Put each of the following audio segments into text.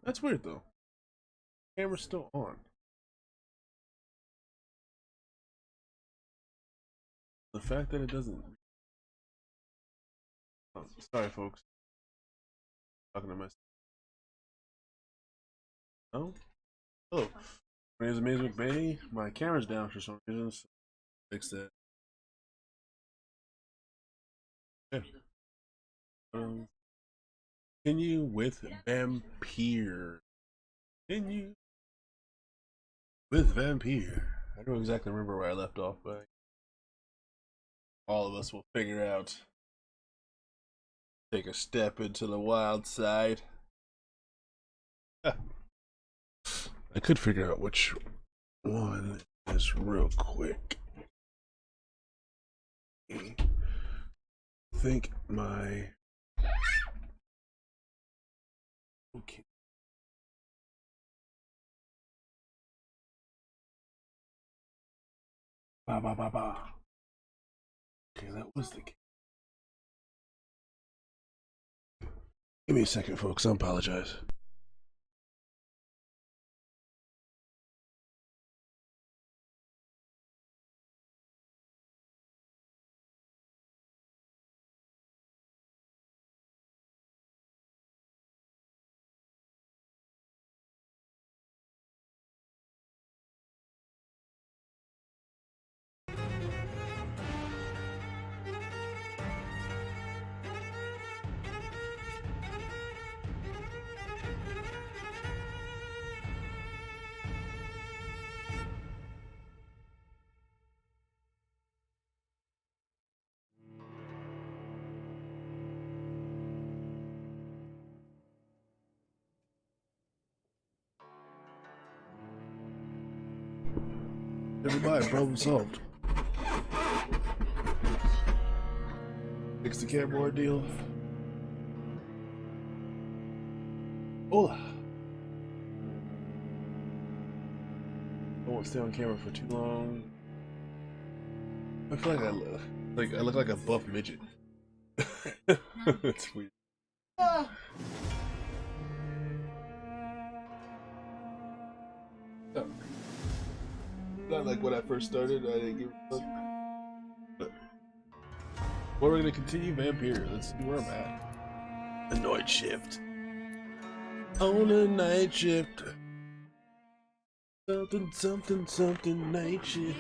That's weird though. Camera's still on. The fact that it doesn't. Oh, sorry, folks. Talking to myself. Oh, hello. My name is Amazing McBay. My camera's down for some reason, so fix that. Yeah. Continue with Vampyr. Continue with Vampyr. I don't exactly remember where I left off, but all of us will figure out. Take a step into the wild side. I could figure out which one is real quick. I think my okay. Ba ba ba ba. Okay, that was the game. Give me a second, folks. I apologize. Everybody, problem solved. Fix the camera ordeal. Hola. I won't stay on camera for too long. I feel like I look like a buff midget. It's weird. Ah. Oh. Not like when I first started, I didn't give a fuck. But we're gonna continue Vampyr. Let's see where I'm at. A night shift. On a night shift. Something night shift.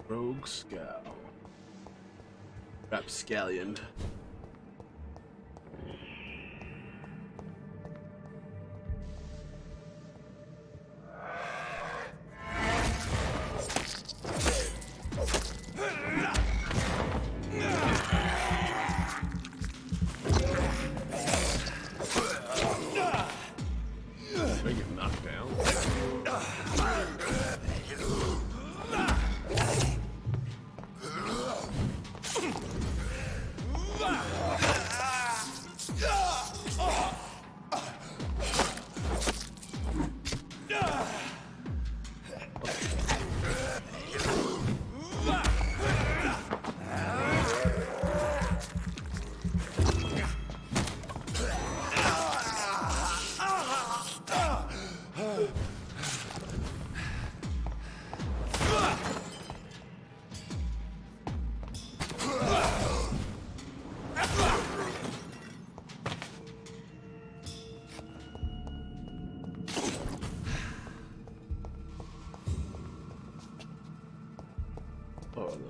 Rogue Scout. Rapscallion. I get knocked down. Oh no.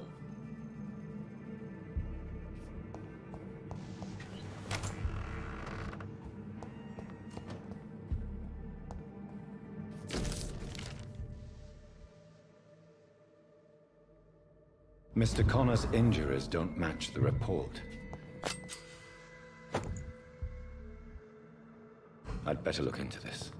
Mr. Connor's injuries don't match the report. I'd better look into this.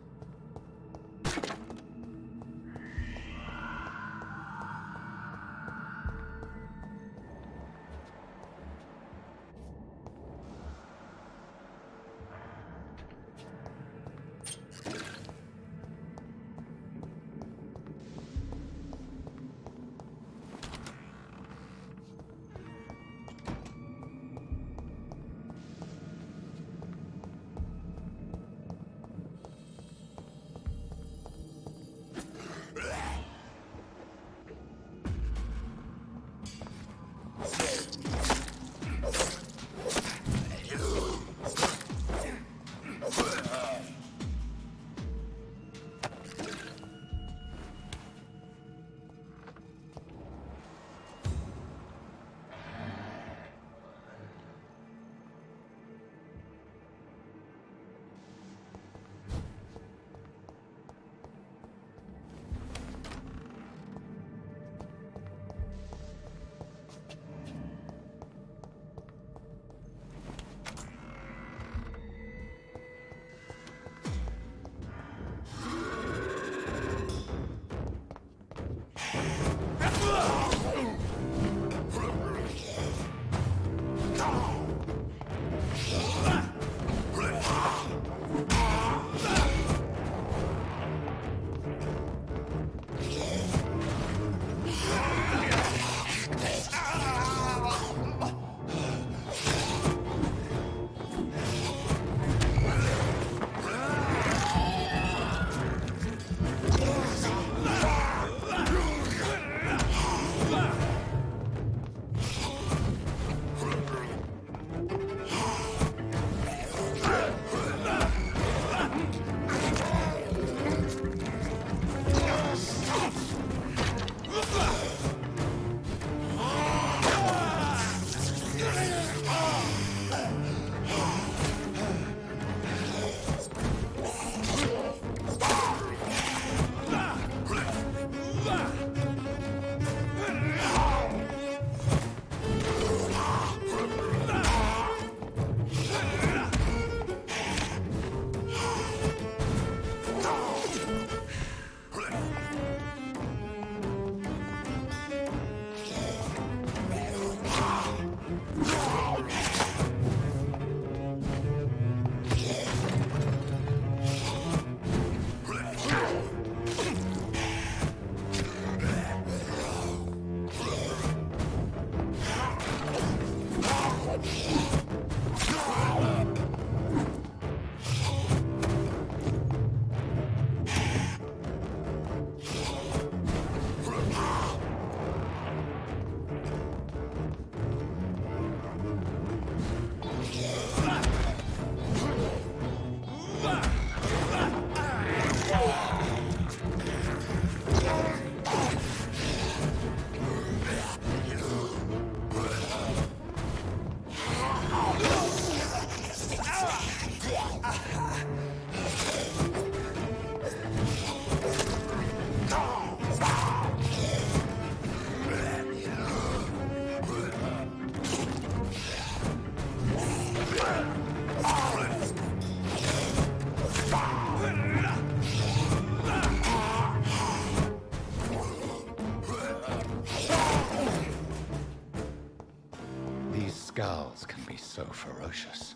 Skulls can be so ferocious.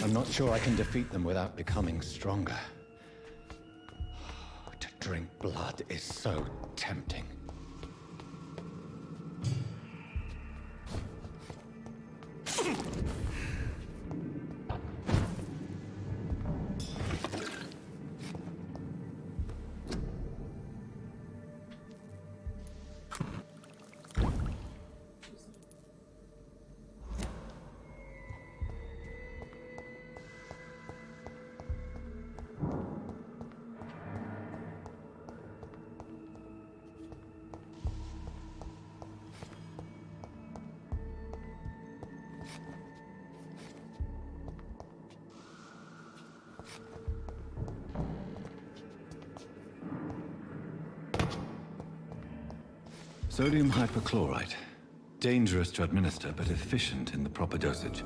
I'm not sure I can defeat them without becoming stronger. To drink blood is so tempting. Sodium hypochlorite. Dangerous to administer, but efficient in the proper dosage.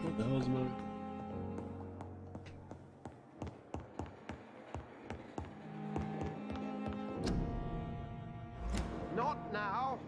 What the hell is my... Not now.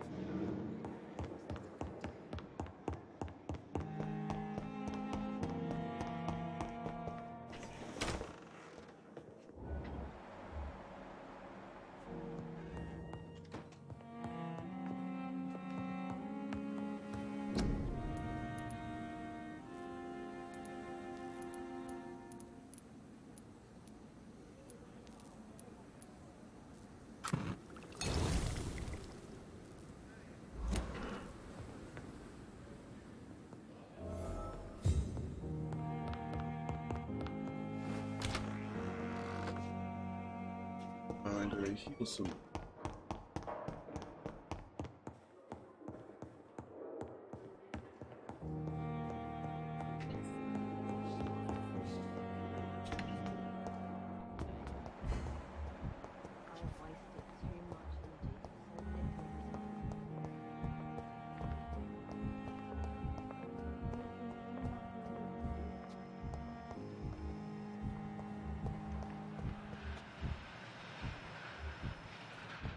Andre, heal some.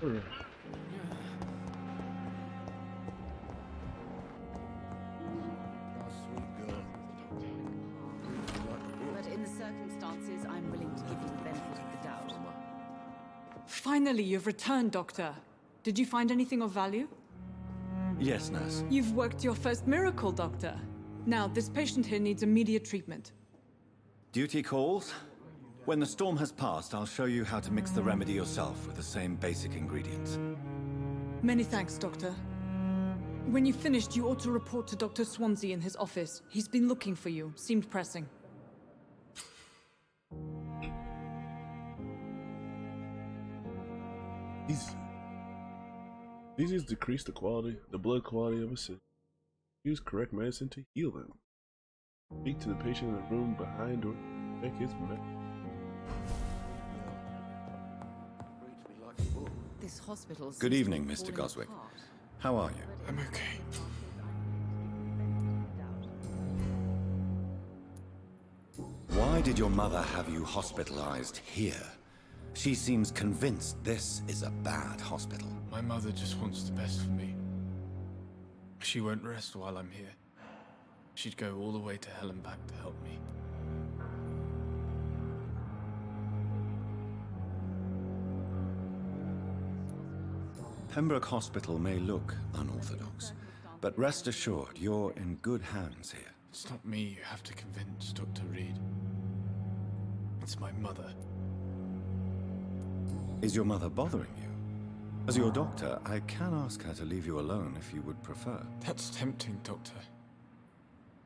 Sure. But in the circumstances, I'm willing to give you the benefit of the doubt. Finally, you've returned, Doctor. Did you find anything of value? Yes, nurse. You've worked your first miracle, Doctor. Now, this patient here needs immediate treatment. Duty calls. When the storm has passed, I'll show you how to mix the remedy yourself with the same basic ingredients. Many thanks, Doctor. When you've finished, you ought to report to Dr. Swansea in his office. He's been looking for you. Seemed pressing. These decrease the blood quality of a citizen. Use correct medicine to heal them. Speak to the patient in the room behind or check his medicine. This hospital. Good evening, Mr. Goswick. How are you? I'm okay. Why did your mother have you hospitalized here? She seems convinced this is a bad hospital. My mother just wants the best for me. She won't rest while I'm here. She'd go all the way to hell and back to help me. Pembroke Hospital may look unorthodox, but rest assured you're in good hands here. It's not me you have to convince, Dr. Reed. It's my mother. Is your mother bothering you? As your doctor, I can ask her to leave you alone if you would prefer. That's tempting, Doctor.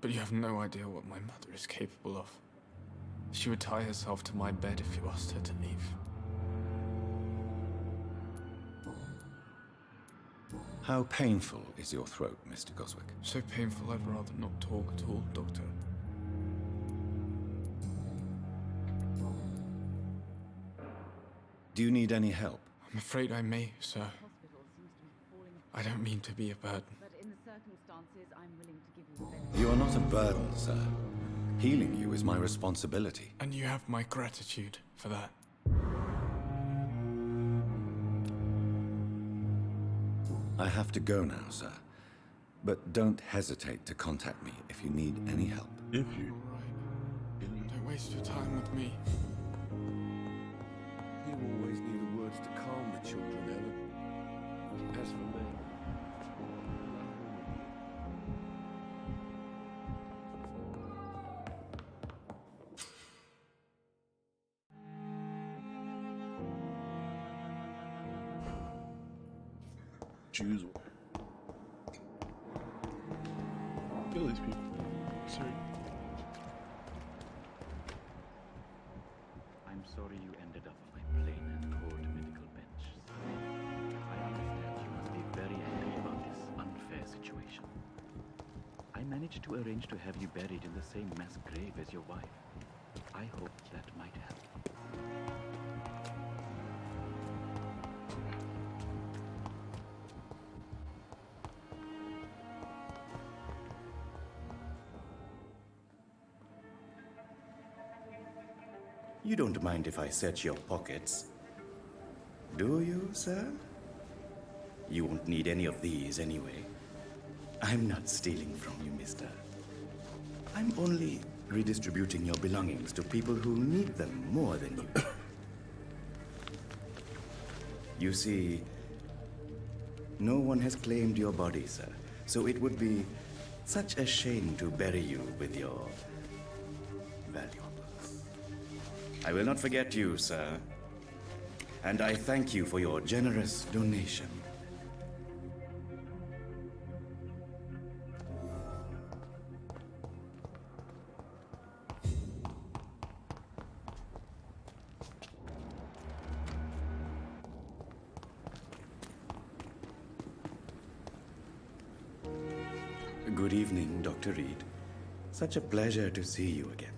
But you have no idea what my mother is capable of. She would tie herself to my bed if you asked her to leave. How painful is your throat, Mr. Goswick? So painful I'd rather not talk at all, Doctor. Do you need any help? I'm afraid I may, sir. I don't mean to be a burden. But in the circumstances, I'm willing to give you the benefit. You are not a burden, sir. Healing you is my responsibility. And you have my gratitude for that. I have to go now, sir. But don't hesitate to contact me if you need any help. If you. Don't waste your time with me. You always knew the words to calm the children, Ellen. As for me... Choose one. Kill these people. Sorry. I'm sorry you ended up on my plain and cold medical bench. I understand you must be very angry about this unfair situation. I managed to arrange to have you buried in the same mass grave as your wife. I hope that might help. You don't mind if I search your pockets, do you, sir? You won't need any of these anyway. I'm not stealing from you, mister. I'm only redistributing your belongings to people who need them more than you. You see, no one has claimed your body, sir, so it would be such a shame to bury you with your valuables. I will not forget you, sir. And I thank you for your generous donation. Good evening, Dr. Reed. Such a pleasure to see you again.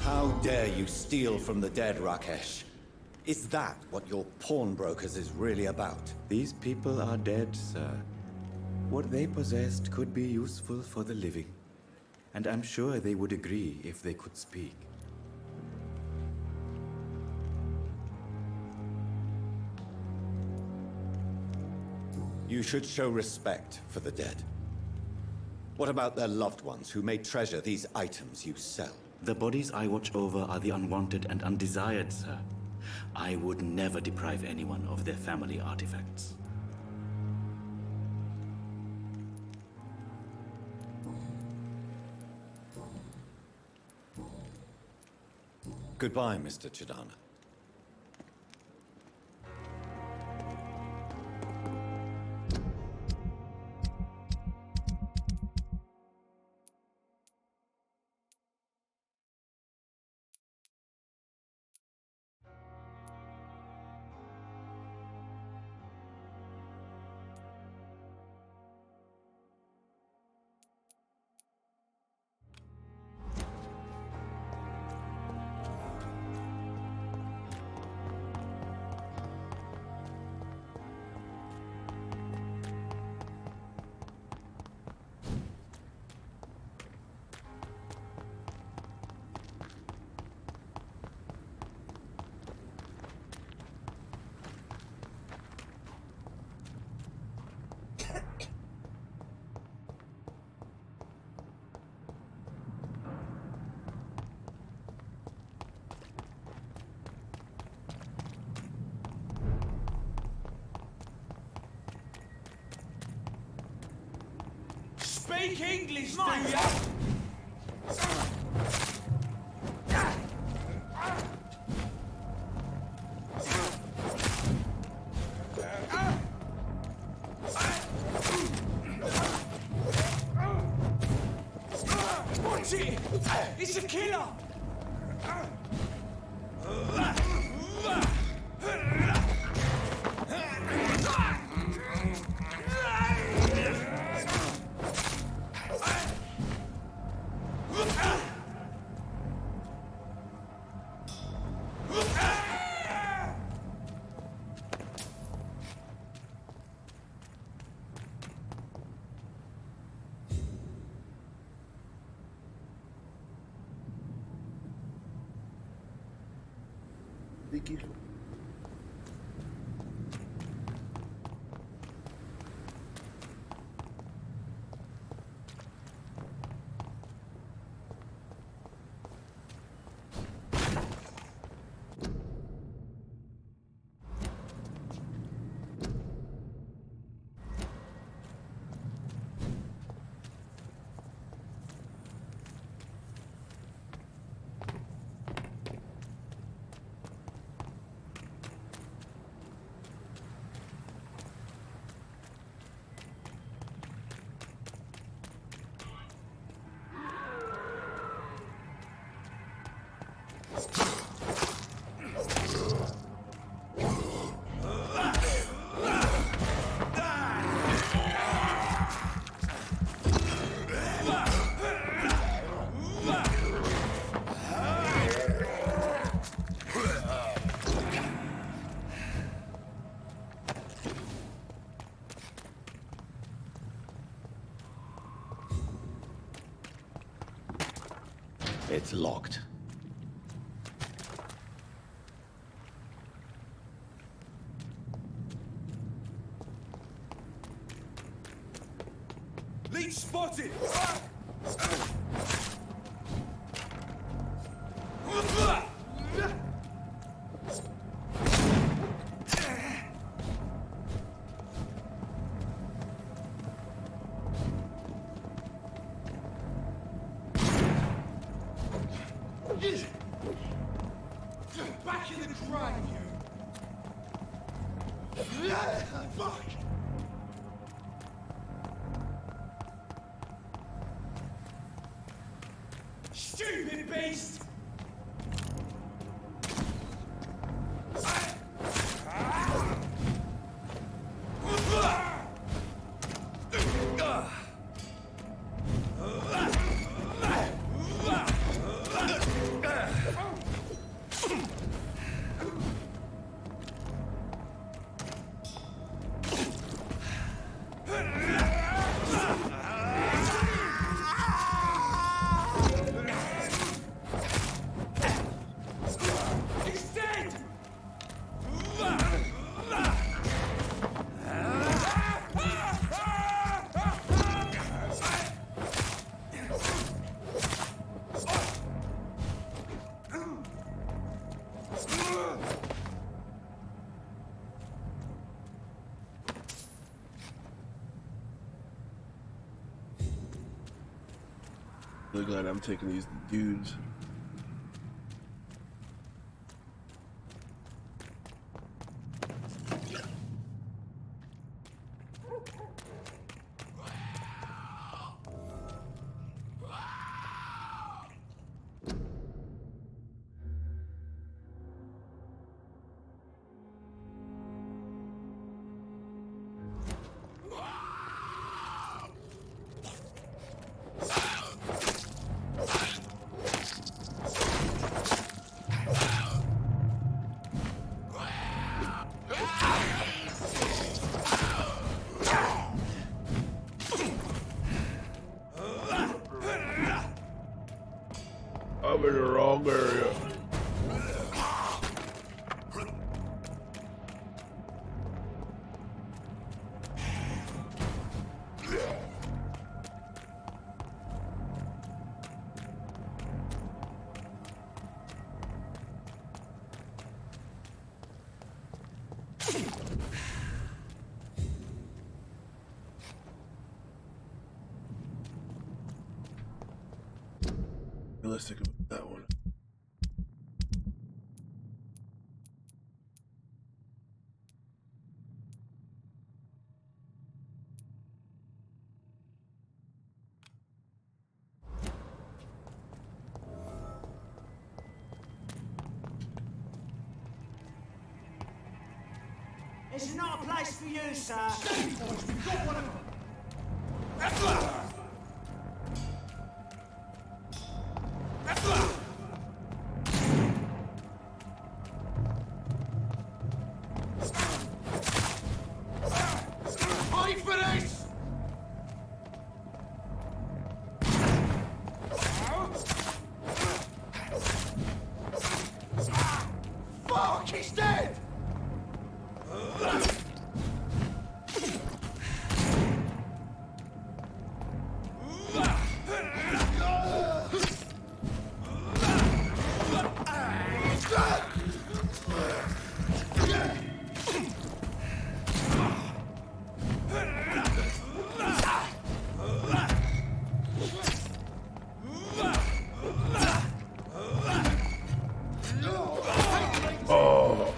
How dare you steal from the dead, Rakesh? Is that what your pawnbrokers is really about? These people are dead, sir. What they possessed could be useful for the living. And I'm sure they would agree if they could speak. You should show respect for the dead. What about their loved ones who may treasure these items you sell? The bodies I watch over are the unwanted and undesired, sir. I would never deprive anyone of their family artifacts. Goodbye, Mr. Chidana. Speak English, do ya? Watch it! It's a killer! Thank you. It's locked. Leech spotted! Back in the grave, you! Fuck! Stupid beast! Really glad I'm taking these dudes. I'm in the wrong area. Realistic about that one. It's not a place for you, sir. Fight for this! Fuck, he's dead! Oh.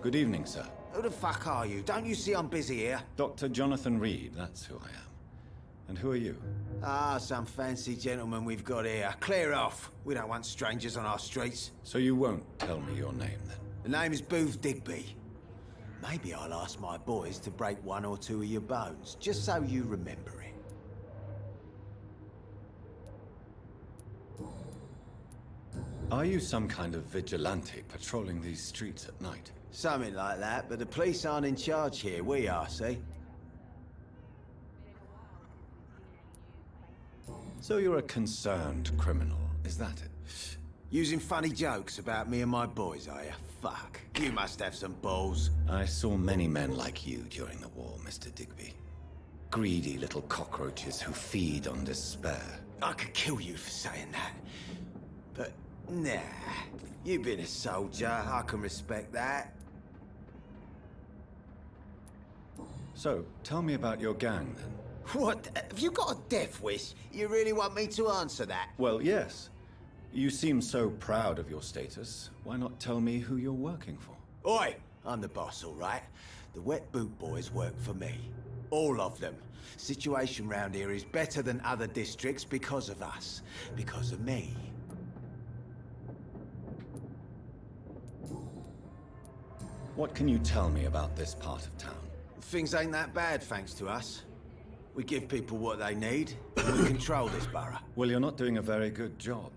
Good evening, sir. Who the fuck are you? Don't you see I'm busy here? Dr. Jonathan Reed, that's who I am. And who are you? Ah, some fancy gentleman we've got here. Clear off. We don't want strangers on our streets. So you won't tell me your name, then? The name is Booth Digby. Maybe I'll ask my boys to break one or two of your bones, just so you remember it. Are you some kind of vigilante patrolling these streets at night? Something like that, but the police aren't in charge here. We are, see? So you're a concerned criminal, is that it? Using funny jokes about me and my boys, are you? Fuck. You must have some balls. I saw many men like you during the war, Mr. Digby. Greedy little cockroaches who feed on despair. I could kill you for saying that. But, nah. You've been a soldier, I can respect that. So, tell me about your gang, then. What? Have you got a death wish? You really want me to answer that? Well, yes. You seem so proud of your status. Why not tell me who you're working for? Oi! I'm the boss, all right? The Wet Boot Boys work for me. All of them. Situation round here is better than other districts because of us. Because of me. What can you tell me about this part of town? Things ain't that bad, thanks to us. We give people what they need, and we control this borough. Well, you're not doing a very good job.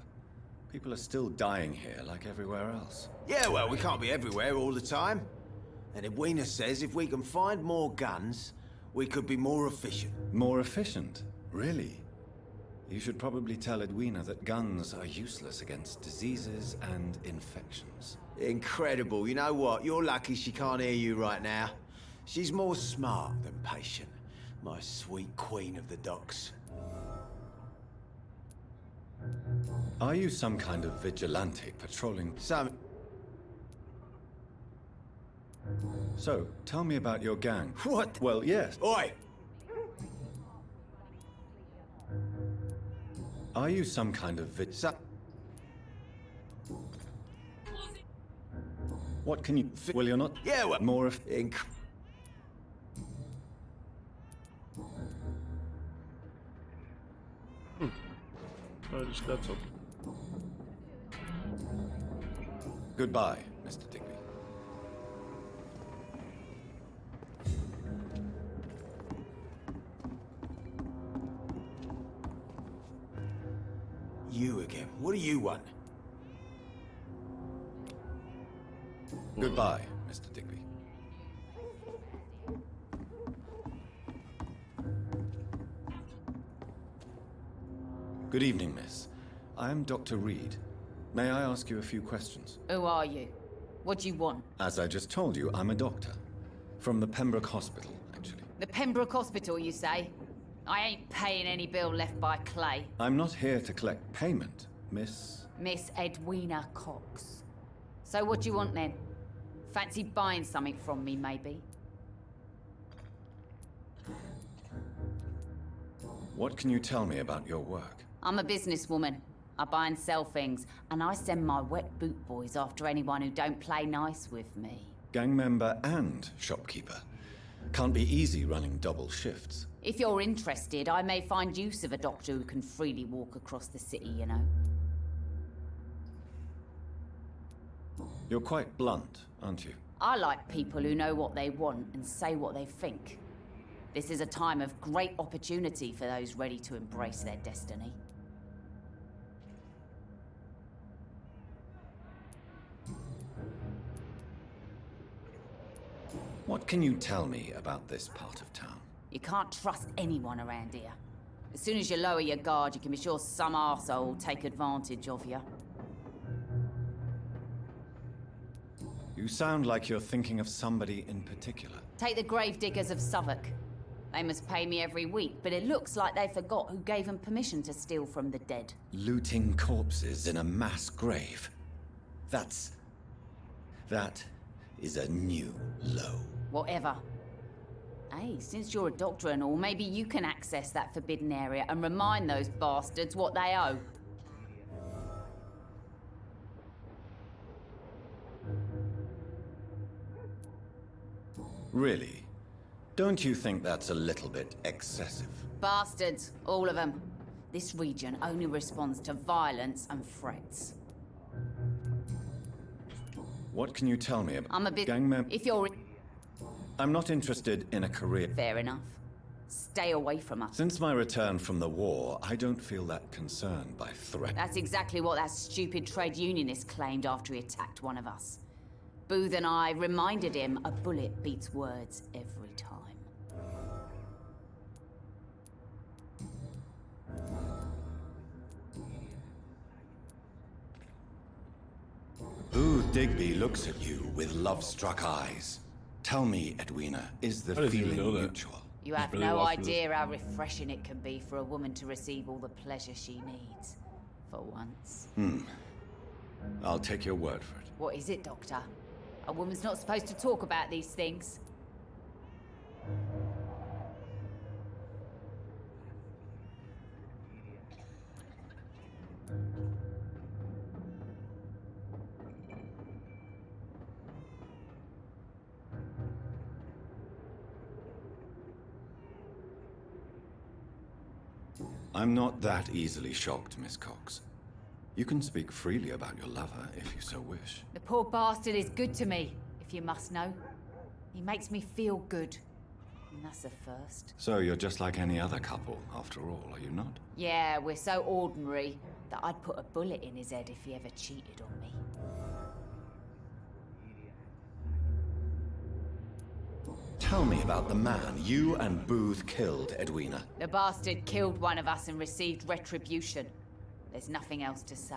People are still dying here like everywhere else. Yeah, well, we can't be everywhere all the time. And Edwina says if we can find more guns, we could be more efficient. More efficient? Really? You should probably tell Edwina that guns are useless against diseases and infections. Incredible. You know what? You're lucky she can't hear you right now. She's more smart than patient. My sweet queen of the docks. Are you some kind of vigilante patrolling? So, tell me about your gang. What? Well, yes. Oi! Are you some kind of What can you... Well, you're not... Yeah, well... More of... I just got something. Goodbye, Mr. Digby. You again. What do you want? Goodbye, Mr. Digby. Good evening, miss. I am Dr. Reed. May I ask you a few questions? Who are you? What do you want? As I just told you, I'm a doctor. From the Pembroke Hospital, actually. The Pembroke Hospital, you say? I ain't paying any bill left by Clay. I'm not here to collect payment, Miss... Miss Edwina Cox. So what do you want then? Fancy buying something from me, maybe? What can you tell me about your work? I'm a businesswoman. I buy and sell things, and I send my wet boot boys after anyone who don't play nice with me. Gang member and shopkeeper. Can't be easy running double shifts. If you're interested, I may find use of a doctor who can freely walk across the city, you know. You're quite blunt, aren't you? I like people who know what they want and say what they think. This is a time of great opportunity for those ready to embrace their destiny. What can you tell me about this part of town? You can't trust anyone around here. As soon as you lower your guard, you can be sure some arsehole will take advantage of you. You sound like you're thinking of somebody in particular. Take the gravediggers of Southwark. They must pay me every week, but it looks like they forgot who gave them permission to steal from the dead. Looting corpses in a mass grave. That is a new low. Whatever. Hey, since you're a doctor and all, maybe you can access that forbidden area and remind those bastards what they owe. Really? Don't you think that's a little bit excessive? Bastards, all of them. This region only responds to violence and threats. What can you tell me about I'm a bit... gang member? If you're... I'm not interested in a career. Fair enough. Stay away from us. Since my return from the war, I don't feel that concerned by threat. That's exactly what that stupid trade unionist claimed after he attacked one of us. Booth and I reminded him a bullet beats words every time. Digby looks at you with love-struck eyes. Tell me, Edwina, is the I didn't even feeling know that. mutual? You have Really no walked through this. idea how refreshing it can be for a woman to receive all the pleasure she needs. For once. I'll take your word for it. What is it, Doctor? A woman's not supposed to talk about these things. I'm not that easily shocked, Miss Cox. You can speak freely about your lover if you so wish. The poor bastard is good to me, if you must know. He makes me feel good. And that's a first. So you're just like any other couple, after all, are you not? Yeah, we're so ordinary that I'd put a bullet in his head if he ever cheated on me. Tell me about the man you and Booth killed, Edwina. The bastard killed one of us and received retribution. There's nothing else to say.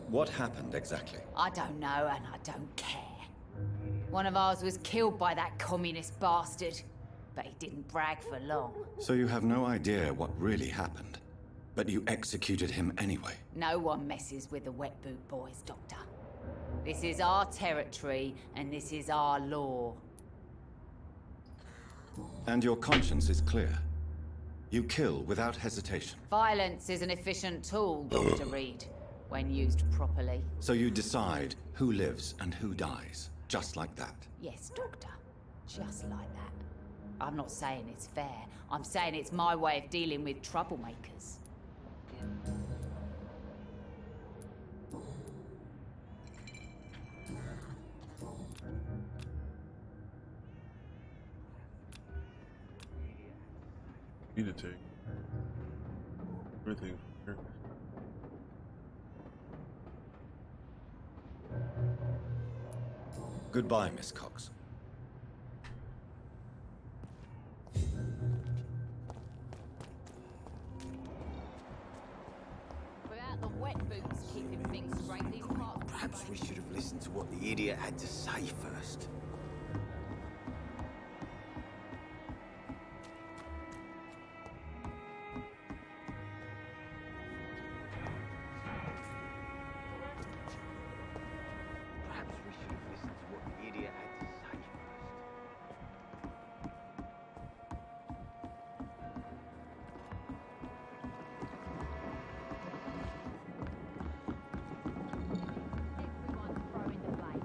What happened exactly? I don't know and I don't care. One of ours was killed by that communist bastard, but he didn't brag for long. So you have no idea what really happened, but you executed him anyway. No one messes with the Wet Boot Boys, Doctor. This is our territory and this is our law. And your conscience is clear. You kill without hesitation. Violence is an efficient tool, Dr. Reed, when used properly. So you decide who lives and who dies, just like that. Yes, Doctor. Just like that. I'm not saying it's fair. I'm saying it's my way of dealing with troublemakers. Need to take everything here. Goodbye, Miss Cox. Without the wet boots keeping things straight, these parts... Perhaps we should have listened to what the idiot had to say first. Perhaps we should have listened to what the idiot had to say first. Everyone's throwing the blame.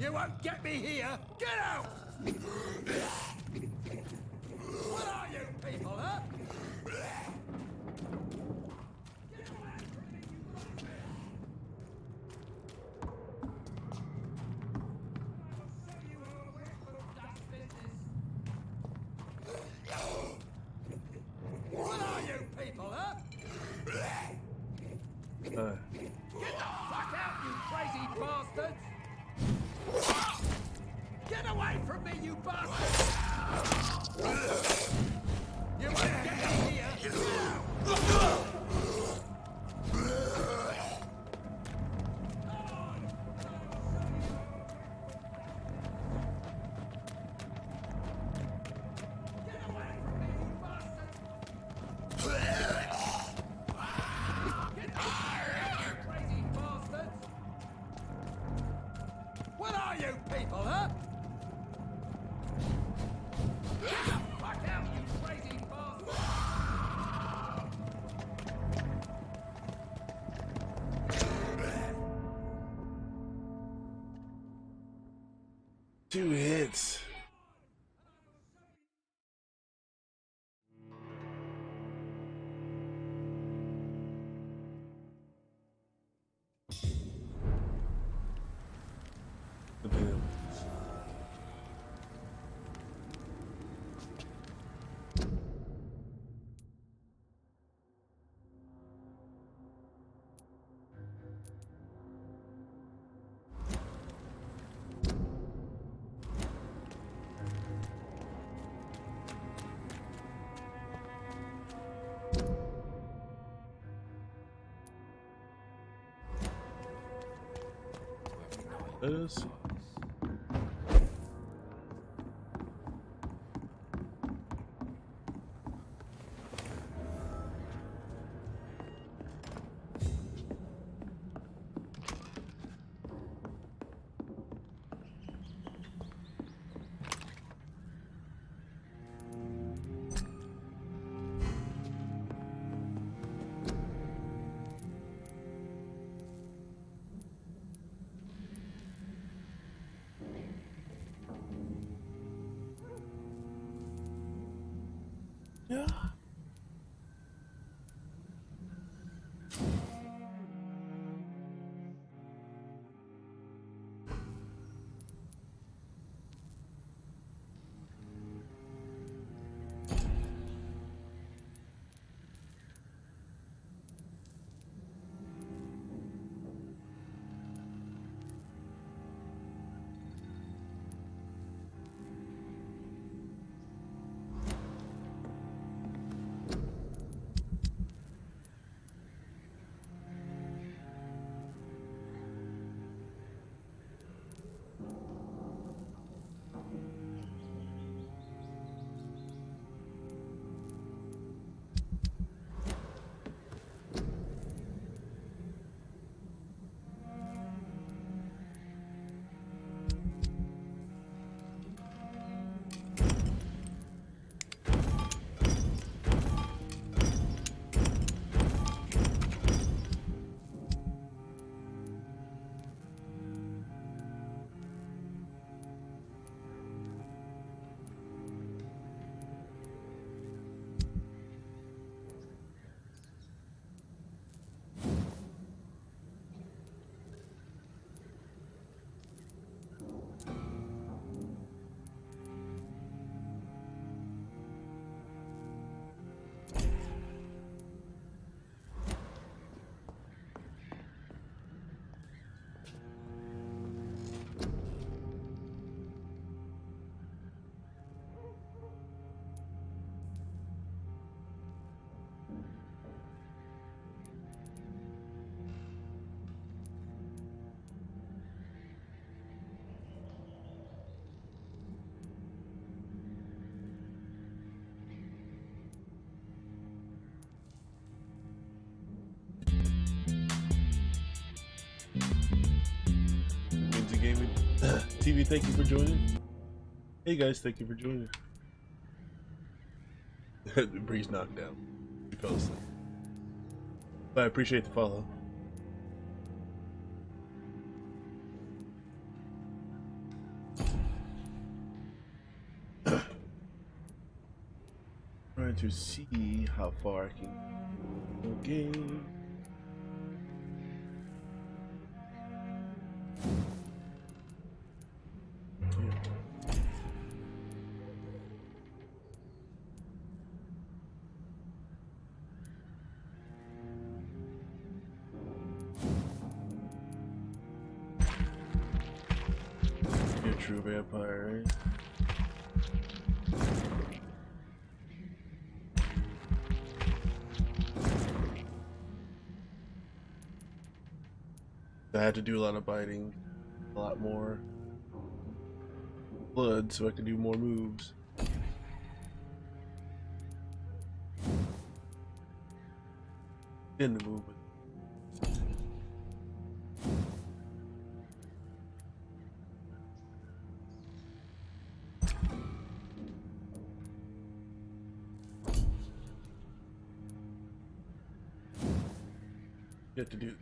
You won't get me here! Get out! What are you people, huh? What are you people, huh? Get the fuck out, you crazy bastards! Get away from me, you bastards! You won't get me here! Get out! What are you people, huh? Get the fuck out, you crazy bastard! 2 hits. Damn. This. Yeah. Gaming TV, thank you for joining. Hey guys, thank you for joining. Bree's knocked down. He fell asleep. But I appreciate the follow. trying to see how far I can. Okay. You're a true vampire, right? I had to do a lot of biting, a lot more blood so I could do more moves. In the movement. You have to do.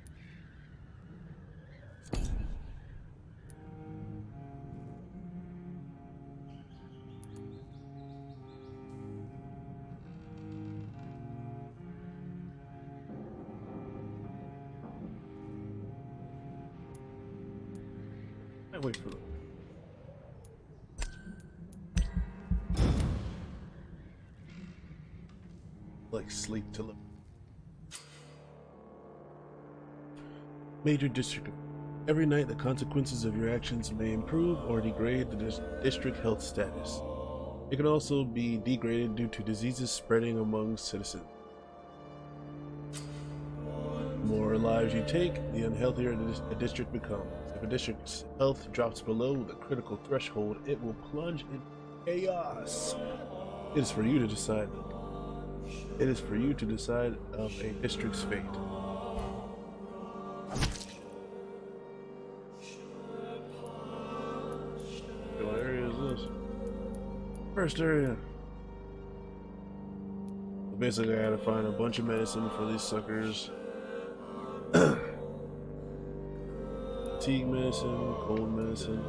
I wait for them. Like sleep till Major District. Every night the consequences of your actions may improve or degrade the district health status. It can also be degraded due to diseases spreading among citizens. The more lives you take, the unhealthier a district becomes. If a district's health drops below the critical threshold, it will plunge in chaos. It is for you to decide. It is for you to decide of a district's fate. What area is this? First area. Basically, I gotta find a bunch of medicine for these suckers. Fatigue medicine, cold medicine,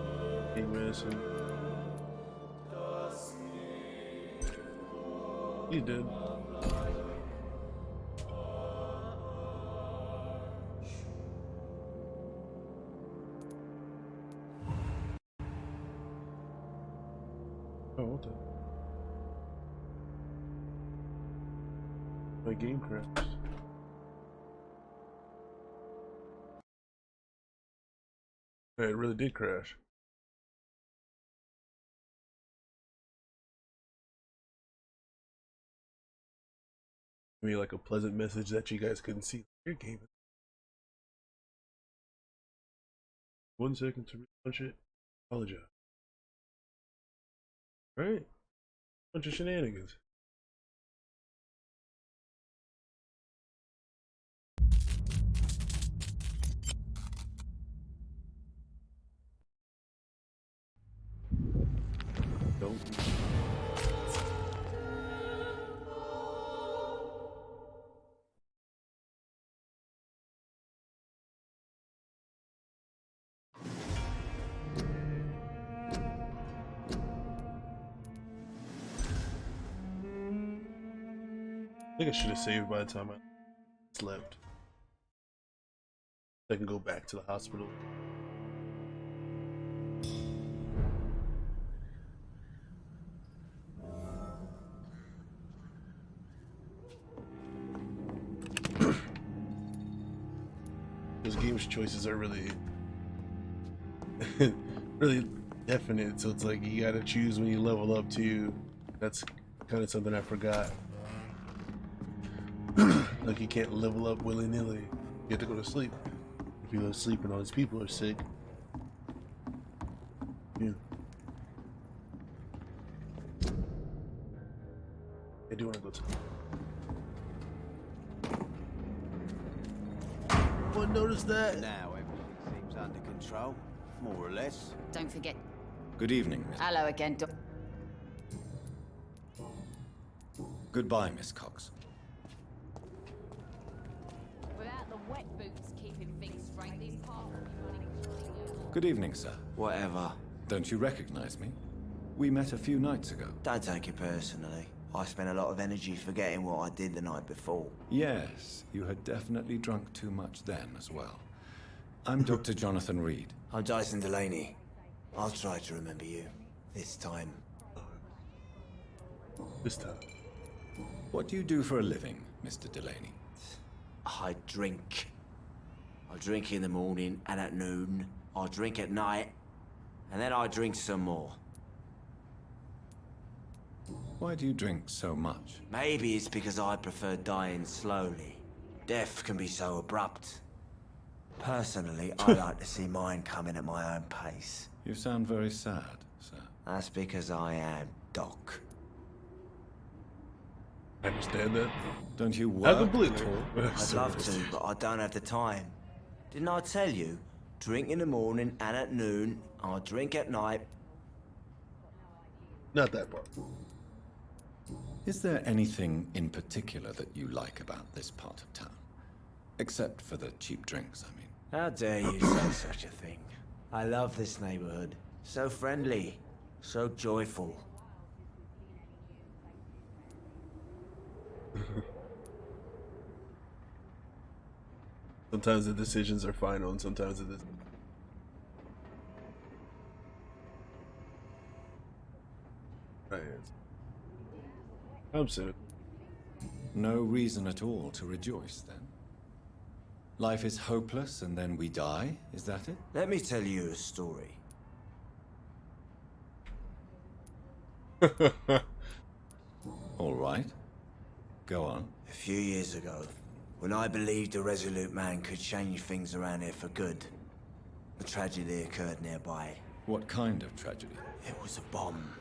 fatigue medicine. He's dead. Oh, what the? My game crashed. It really did crash. Maybe like a pleasant message that you guys couldn't see your game. 1 second to relaunch it. Apologize. Right? Bunch of shenanigans. Don't. I think I should have saved by the time I slept. I can go back to the hospital. Those game's choices are really, really definite. So it's like you gotta choose when you level up too. That's kind of something I forgot. Like you can't level up willy-nilly. You have to go to sleep. If you go to sleep and all these people are sick. Yeah. I do want to go to Anyone notice that? Now everything seems under control, more or less. Don't forget. Good evening, Miss. Hello again, Doc. Goodbye, Miss Cox. Without the wet boots keeping things straight, this park will be running. Good evening, sir. Whatever. Don't you recognize me? We met a few nights ago. Don't take it personally. I spent a lot of energy forgetting what I did the night before. Yes, you had definitely drunk too much then as well. I'm Dr. Jonathan Reed. I'm Dyson Delaney. I'll try to remember you. This time. This time. What do you do for a living, Mr. Delaney? I drink. I drink in the morning and at noon. I drink at night. And then I drink some more. Why do you drink so much? Maybe it's because I prefer dying slowly. Death can be so abrupt. Personally, I like to see mine coming at my own pace. You sound very sad, sir. That's because I am Doc. I understand that. Don't you I work completely. at all? I'd love to, but I don't have the time. Didn't I tell you? Drink in the morning and at noon. I drink at night. Not that part. Is there anything in particular that you like about this part of town? Except for the cheap drinks, I mean. How dare you say such a thing? I love this neighborhood. So friendly. So joyful. Sometimes the decisions are final, and sometimes it is. Right. I'm soon. No reason at all to rejoice, then? Life is hopeless and then we die, is that it? Let me tell you a story. All right. Go on. A few years ago, when I believed a resolute man could change things around here for good, a tragedy occurred nearby. What kind of tragedy? It was a bomb.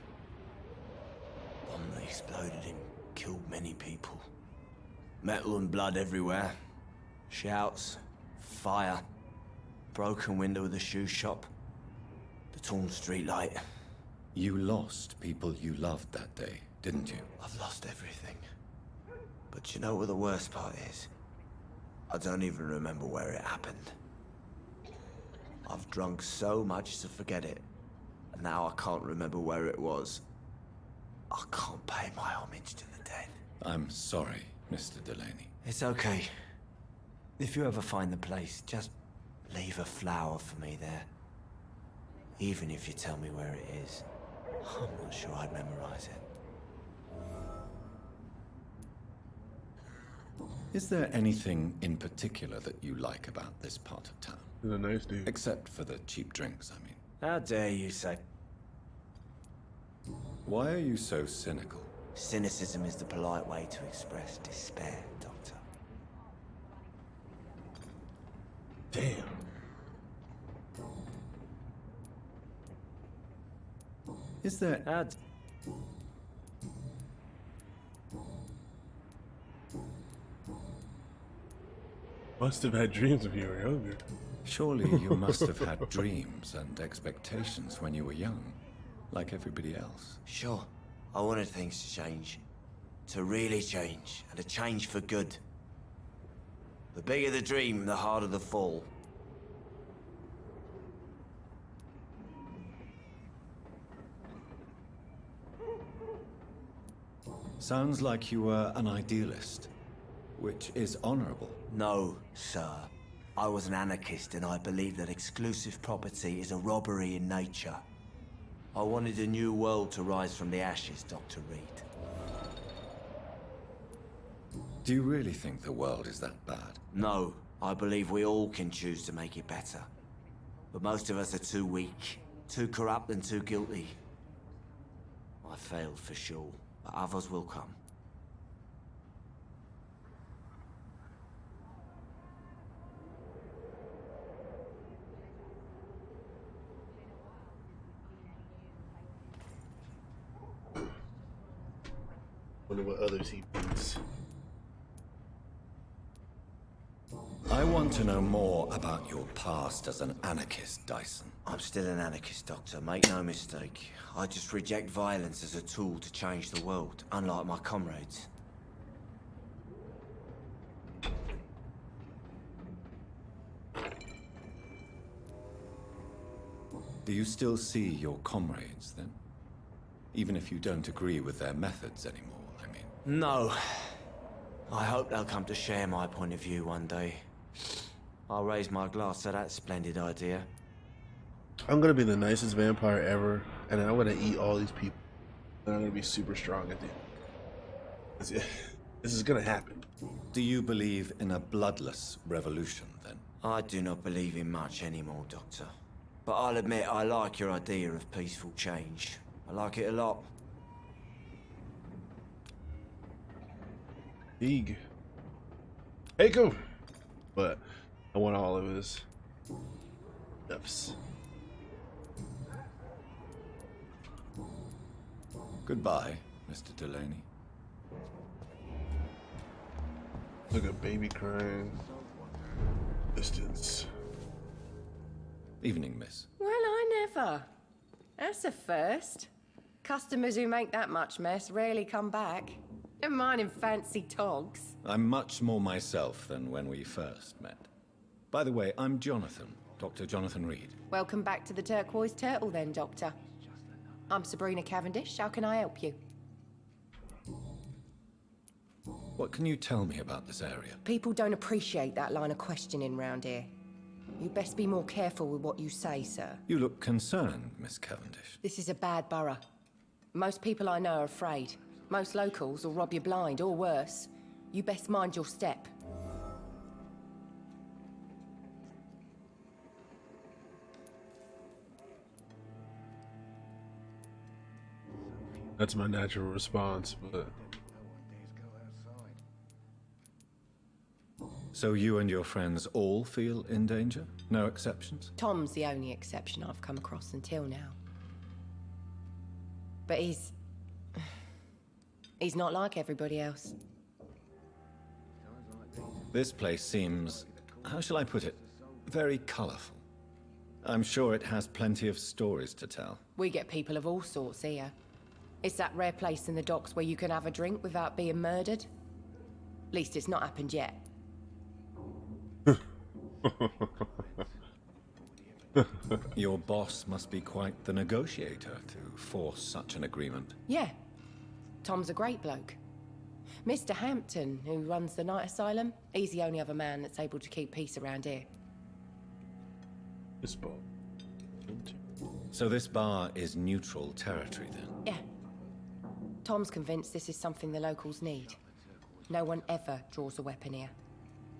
Bomb that exploded and killed many people. Metal and blood everywhere. Shouts, fire, broken window of the shoe shop, the torn street light. You lost people you loved that day, didn't you? I've lost everything. But you know what the worst part is? I don't even remember where it happened. I've drunk so much to forget it, and now I can't remember where it was. I can't pay my homage to the dead. I'm sorry, Mr. Delaney. It's okay. If you ever find the place, just leave a flower for me there. Even if you tell me where it is. I'm not sure I'd memorize it. Is there anything in particular that you like about this part of town? He's a nice dude. Except for the cheap drinks, I mean. How dare you say? Why are you so cynical? Cynicism is the polite way to express despair, Doctor. Damn. Is there... Must have had dreams of you were younger. Surely you must have had dreams and expectations when you were young, like everybody else. Sure. I wanted things to change. To really change, and to change for good. The bigger the dream, the harder the fall. Sounds like you were an idealist, which is honorable. No, sir. I was an anarchist and I believed that exclusive property is a robbery in nature. I wanted a new world to rise from the ashes, Dr. Reed. Do you really think the world is that bad? No, I believe we all can choose to make it better. But most of us are too weak, too corrupt and too guilty. I failed for sure, but others will come. Wonder what others he beats. I want to know more about your past as an anarchist, Dyson. I'm still an anarchist, Doctor. Make no mistake. I just reject violence as a tool to change the world, unlike my comrades. Do you still see your comrades, then? Even if you don't agree with their methods anymore, I No. I hope they'll come to share my point of view one day. I'll raise my glass to that splendid idea. I'm gonna be the nicest vampire ever, and then I'm gonna eat all these people. And I'm gonna be super strong at the end. This is gonna happen. Do you believe in a bloodless revolution, then? I do not believe in much anymore, Doctor. But I'll admit I like your idea of peaceful change. I like it a lot. Eeg. Hey, go. But I want all of his stuffs. Goodbye, Mr. Delaney. Look at baby crying. Distance. Evening, miss. Well, I never. That's a first. Customers who make that much mess rarely come back. Never mind in fancy togs. I'm much more myself than when we first met. By the way, I'm Jonathan, Dr. Jonathan Reed. Welcome back to the Turquoise Turtle then, Doctor. I'm Sabrina Cavendish. How can I help you? What can you tell me about this area? People don't appreciate that line of questioning round here. You best be more careful with what you say, sir. You look concerned, Miss Cavendish. This is a bad borough. Most people I know are afraid. Most locals will rob you blind, or worse. You best mind your step. That's my natural response, but... So you and your friends all feel in danger? No exceptions? Tom's the only exception I've come across until now. But he's not like everybody else. This place seems, how shall I put it, very colorful. I'm sure it has plenty of stories to tell. We get people of all sorts here. It's that rare place in the docks where you can have a drink without being murdered. At least it's not happened yet. Your boss must be quite the negotiator to force such an agreement. Yeah. Tom's a great bloke. Mr. Hampton, who runs the night asylum, he's the only other man that's able to keep peace around here. This ball. So this bar is neutral territory then? Yeah. Tom's convinced this is something the locals need. No one ever draws a weapon here.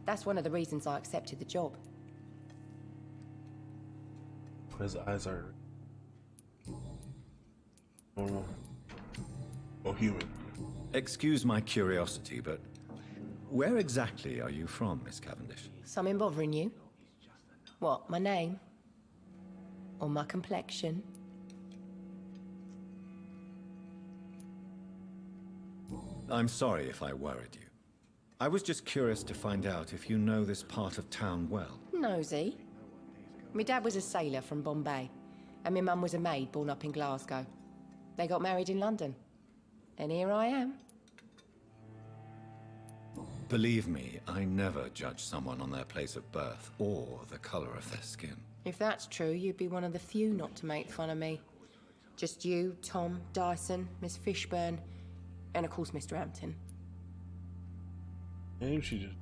That's one of the reasons I accepted the job. His eyes are normal. Or human. Excuse my curiosity, but where exactly are you from, Miss Cavendish? Something bothering you? What, my name? Or my complexion? I'm sorry if I worried you. I was just curious to find out if you know this part of town well. Nosy. My dad was a sailor from Bombay, and my mum was a maid born up in Glasgow. They got married in London. And here I am. Believe me, I never judge someone on their place of birth or the color of their skin. If that's true, you'd be one of the few not to make fun of me. Just you, Tom, Dyson, Miss Fishburne, and of course Mr. Hampton. Maybe she just...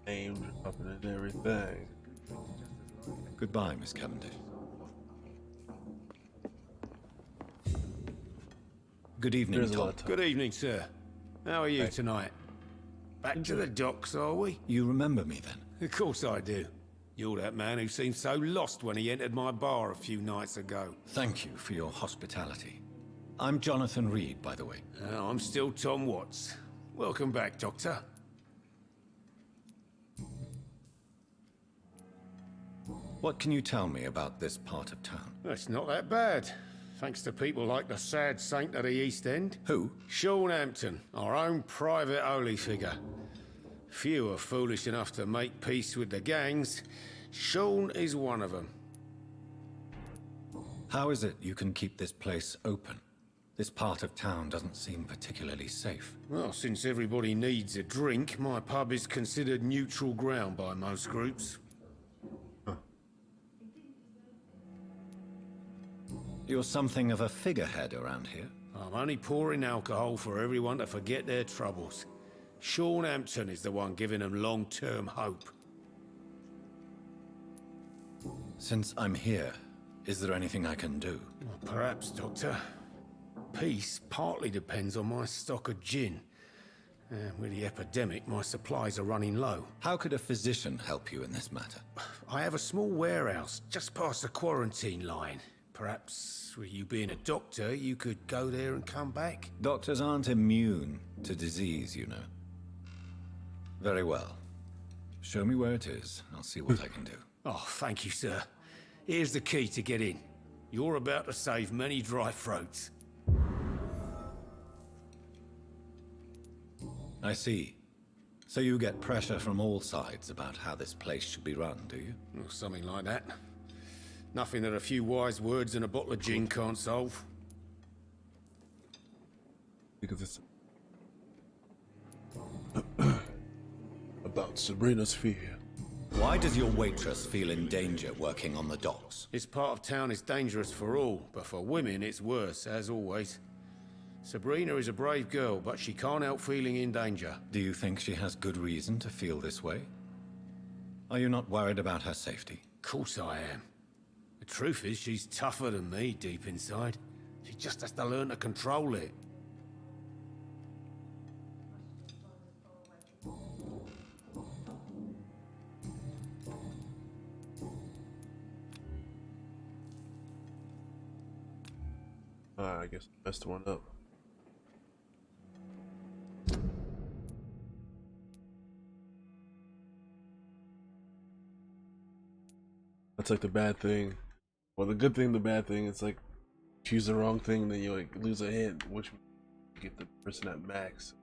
Name dropping and everything. Goodbye, Miss Cavendish. Good evening, There's a Tom. lot of time. Good evening, sir. How are you Hey. tonight? Back to the docks, are we? You remember me then? Of course I do. You're that man who seemed so lost when he entered my bar a few nights ago. Thank you for your hospitality. I'm Jonathan Reed, by the way. I'm still Tom Watts. Welcome back, Doctor. What can you tell me about this part of town? It's not that bad. Thanks to people like the sad saint of the East End. Who? Sean Hampton, our own private holy figure. Few are foolish enough to make peace with the gangs. Sean is one of them. How is it you can keep this place open? This part of town doesn't seem particularly safe. Well, since everybody needs a drink, my pub is considered neutral ground by most groups. You're something of a figurehead around here. I'm only pouring alcohol for everyone to forget their troubles. Sean Hampton is the one giving them long-term hope. Since I'm here, is there anything I can do? Well, perhaps, Doctor. Peace partly depends on my stock of gin. With the epidemic, my supplies are running low. How could a physician help you in this matter? I have a small warehouse just past the quarantine line. Perhaps, with you being a doctor, you could go there and come back? Doctors aren't immune to disease, you know. Very well. Show me where it is. I'll see what I can do. Oh, thank you, sir. Here's the key to get in. You're about to save many dry throats. I see. So you get pressure from all sides about how this place should be run, do you? Or something like that. Nothing that a few wise words and a bottle of gin can't solve. Because it's about Sabrina's fear. Why does your waitress feel in danger working on the docks? This part of town is dangerous for all, but for women it's worse, as always. Sabrina is a brave girl, but she can't help feeling in danger. Do you think she has good reason to feel this way? Are you not worried about her safety? Of course I am. The truth is, she's tougher than me deep inside. She just has to learn to control it. I guess I messed one up. That's like the bad thing. Well, the good thing, the bad thing, it's like choose the wrong thing, then you like lose a hit, which would get the person at max.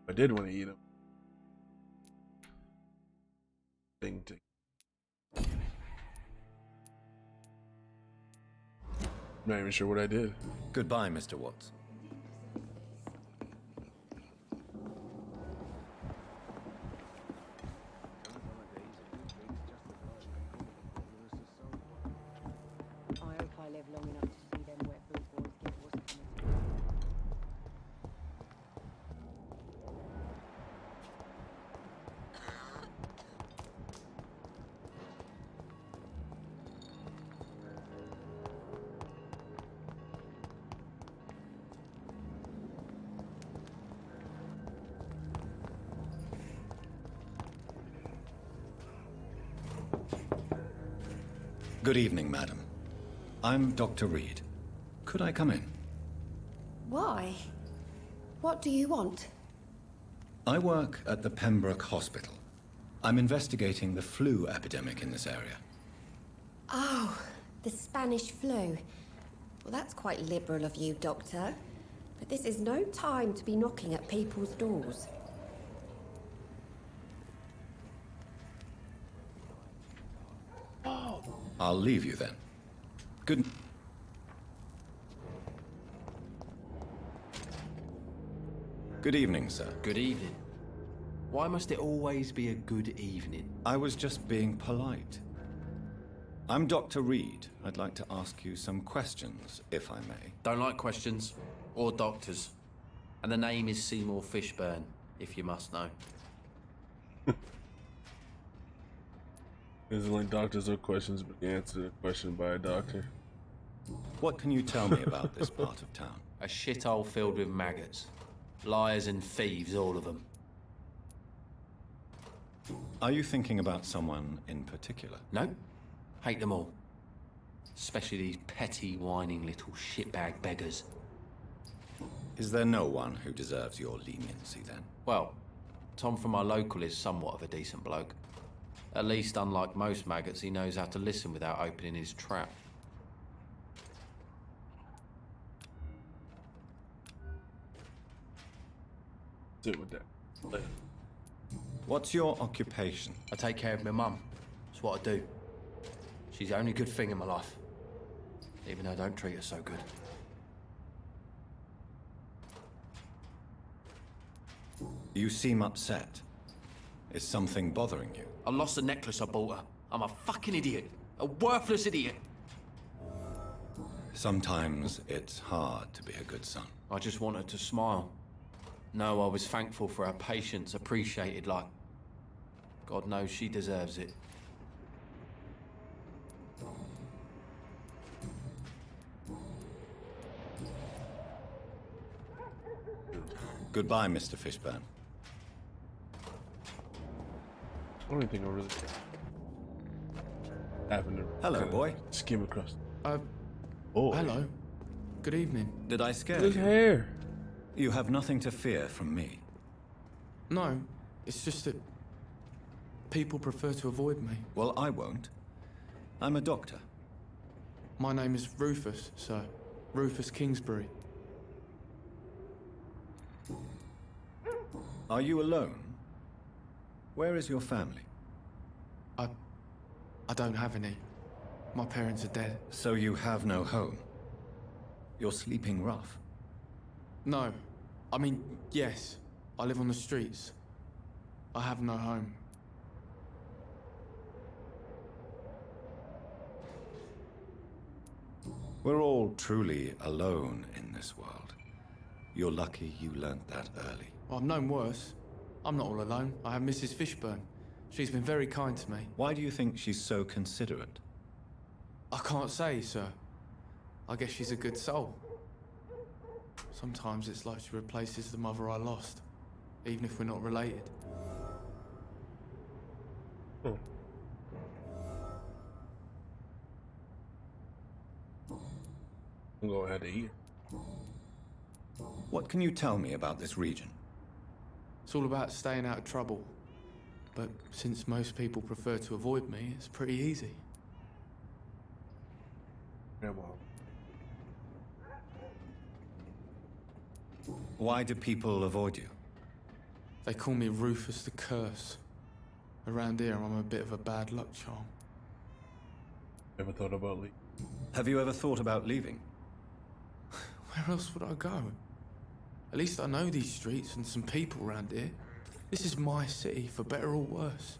I did want to eat them. Thing to. I'm not even sure what I did. Goodbye, Mr. Watts. I hope I live long enough to see them wet boot boys get what's coming. Good evening, madam. I'm Dr. Reed. Could I come in? Why? What do you want? I work at the Pembroke Hospital. I'm investigating the flu epidemic in this area. Oh, the Spanish flu. Well, that's quite liberal of you, Doctor. But this is no time to be knocking at people's doors. I'll leave you then. Good... Good evening, sir. Good evening. Why must it always be a good evening? I was just being polite. I'm Dr. Reed. I'd like to ask you some questions, if I may. Don't like questions. Or doctors. And the name is Seymour Fishburne, if you must know. There's only doctors or questions, but you answer a question by a doctor. What can you tell me about this part of town? A shithole filled with maggots. Liars and thieves, all of them. Are you thinking about someone in particular? No. Hate them all. Especially these petty, whining little shitbag beggars. Is there no one who deserves your leniency, then? Well, Tom from our local is somewhat of a decent bloke. At least, unlike most maggots, he knows how to listen without opening his trap. Sit with that. Later. What's your occupation? I take care of my mum. It's what I do. She's the only good thing in my life. Even though I don't treat her so good. You seem upset. Is something bothering you? I lost the necklace I bought her. I'm a fucking idiot. A worthless idiot. Sometimes it's hard to be a good son. I just wanted to smile. No, I was thankful for her patience, appreciated like... God knows she deserves it. Goodbye, Mr. Fishburne. I don't think I really happened to Hello, boy. skim across. Oh, hello. Good evening. Did I scare His you? hair. You have nothing to fear from me. No, it's just that people prefer to avoid me. Well, I won't. I'm a doctor. My name is Rufus, sir. Rufus Kingsbury. Are you alone? Where is your family? I don't have any. My parents are dead. So you have no home? You're sleeping rough? No. I mean, yes. I live on the streets. I have no home. We're all truly alone in this world. You're lucky you learnt that early. Well, I've known worse. I'm not all alone. I have Mrs. Fishburne. She's been very kind to me. Why do you think she's so considerate? I can't say, sir. I guess she's a good soul. Sometimes it's like she replaces the mother I lost, even if we're not related. Oh. I'm going to have to eat. What can you tell me about this region? It's all about staying out of trouble. But since most people prefer to avoid me, it's pretty easy. Yeah, well. Why do people avoid you? They call me Rufus the Curse. Around here, I'm a bit of a bad luck charm. Ever thought about leaving? Have you ever thought about leaving? Where else would I go? At least I know these streets and some people around here. This is my city, for better or worse.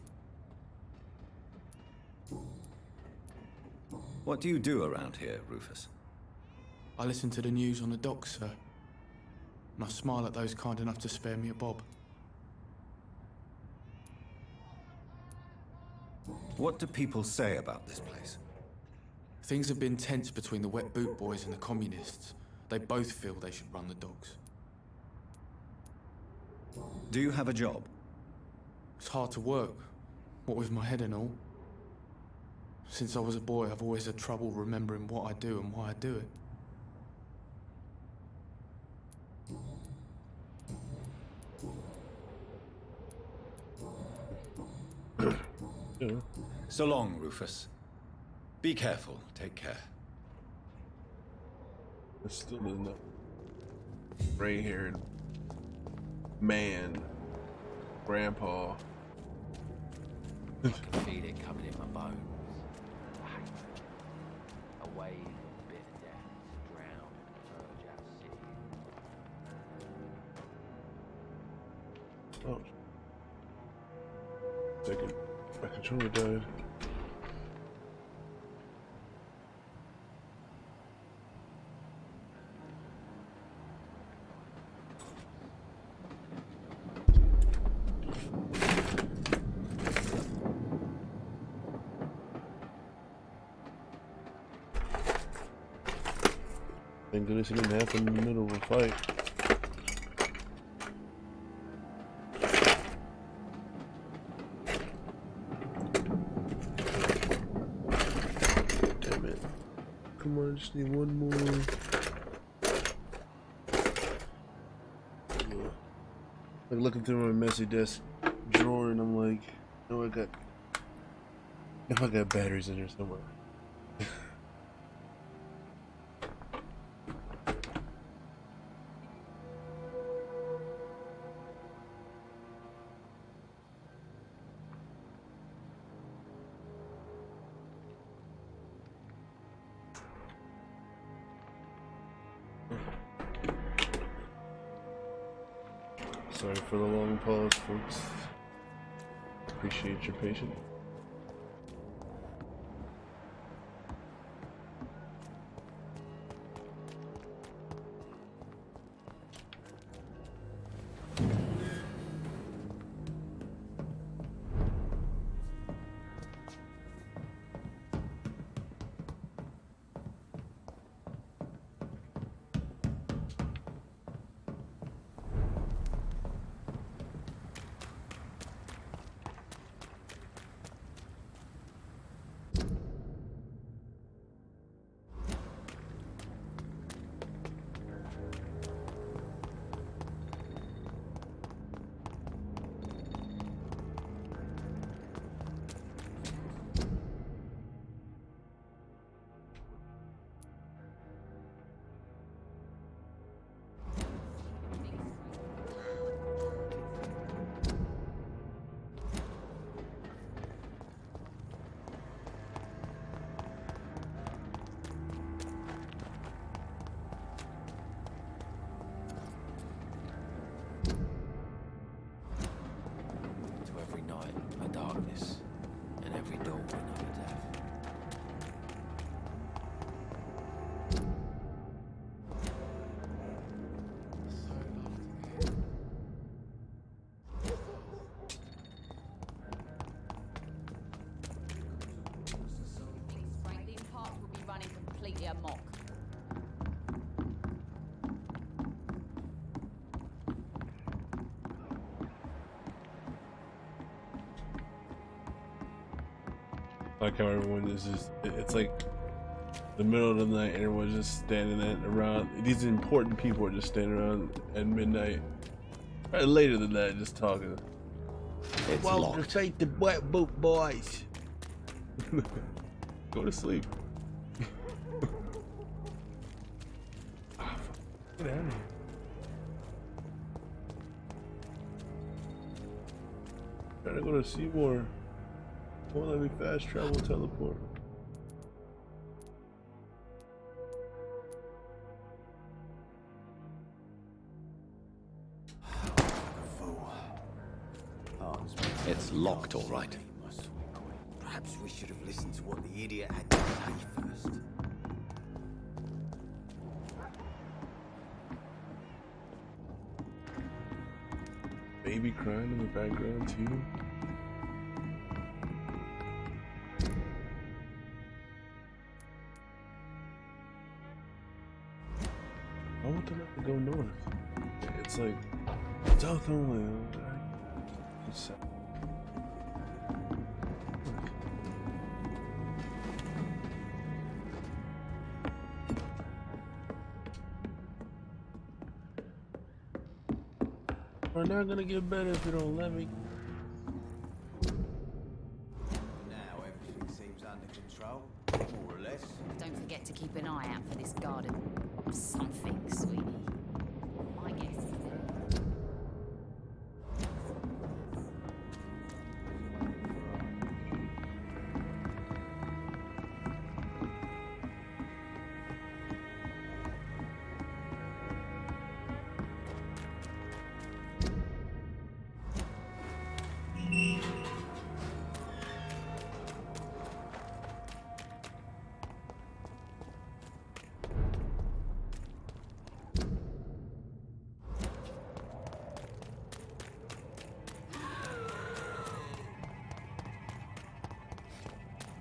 What do you do around here, Rufus? I listen to the news on the docks, sir. And I smile at those kind enough to spare me a bob. What do people say about this place? Things have been tense between the wet boot boys and the communists. They both feel they should run the docks. Do you have a job? It's hard to work, what with my head and all. Since I was a boy, I've always had trouble remembering what I do and why I do it. So long, Rufus. Be careful. Take care. It's still enough. Gray-haired man, grandpa. I can feel it coming in my bones. A wave of bitter death drowned and purge our city. Oh. Second. My controller died. Thank goodness it didn't happen in the middle of a fight. Damn it. Come on, I just need one more. Like looking through my messy desk drawer and I'm like, oh, I got batteries in here somewhere. Sorry for the long pause, folks. Appreciate your patience. a mock. Like how everyone is just, it's like the middle of the night and everyone's just standing around. These important people are just standing around at midnight. Or later than that, just talking. It's Well, locked. fight the Black Boot boys. Go to sleep. Ah, fuck. Get out of here. Trying to go to Seymour. Won't let me fast travel teleport. It's locked, all right. Perhaps we should have listened to what the idiot had to say first. Baby crying in the background too. I want them to go north. It's like south only. It's south. We're not gonna get better if you don't let me. Now everything seems under control, more or less. Don't forget to keep an eye out for this garden. Something, sweetie. My guess is that...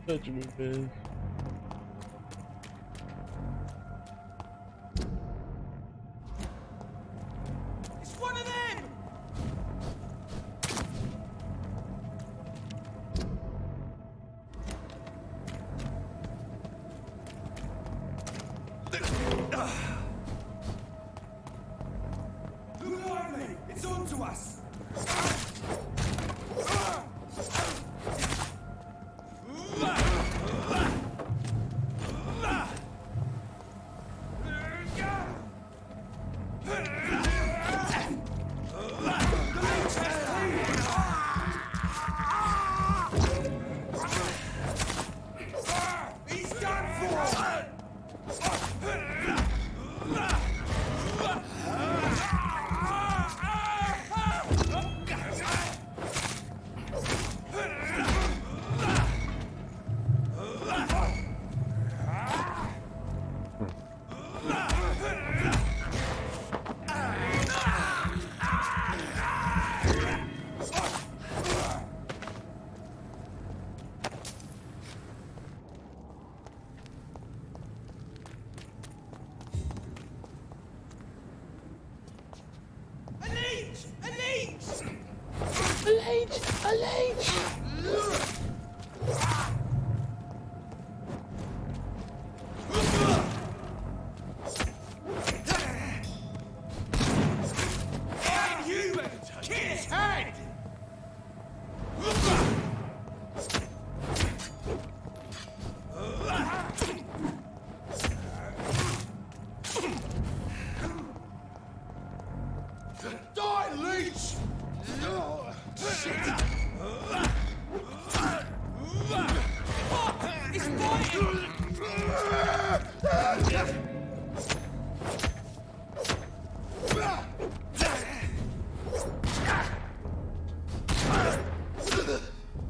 Touch me, man. It's one of them! Look lively! It's on to us! He's done for! Die, leech! Oh, shit! He's biting!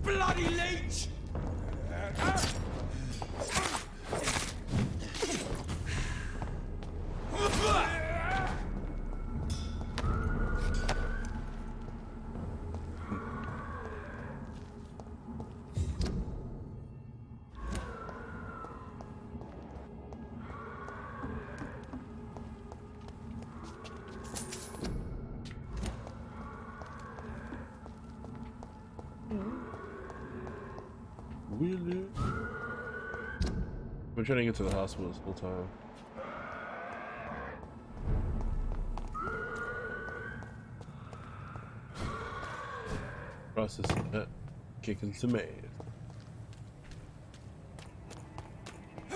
Bloody leech! I'm trying to get to the hospital this whole time. Processing that, kicking some ass. I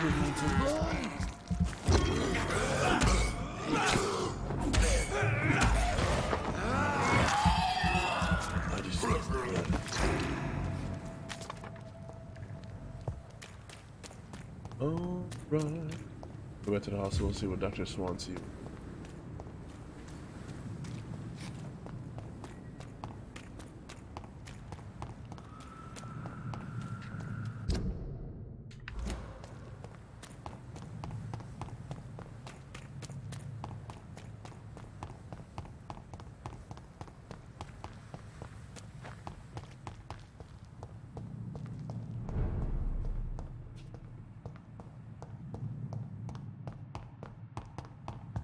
didn't need to run. I just need to run. Alright. Go back to the hospital and see what Dr. Swansea.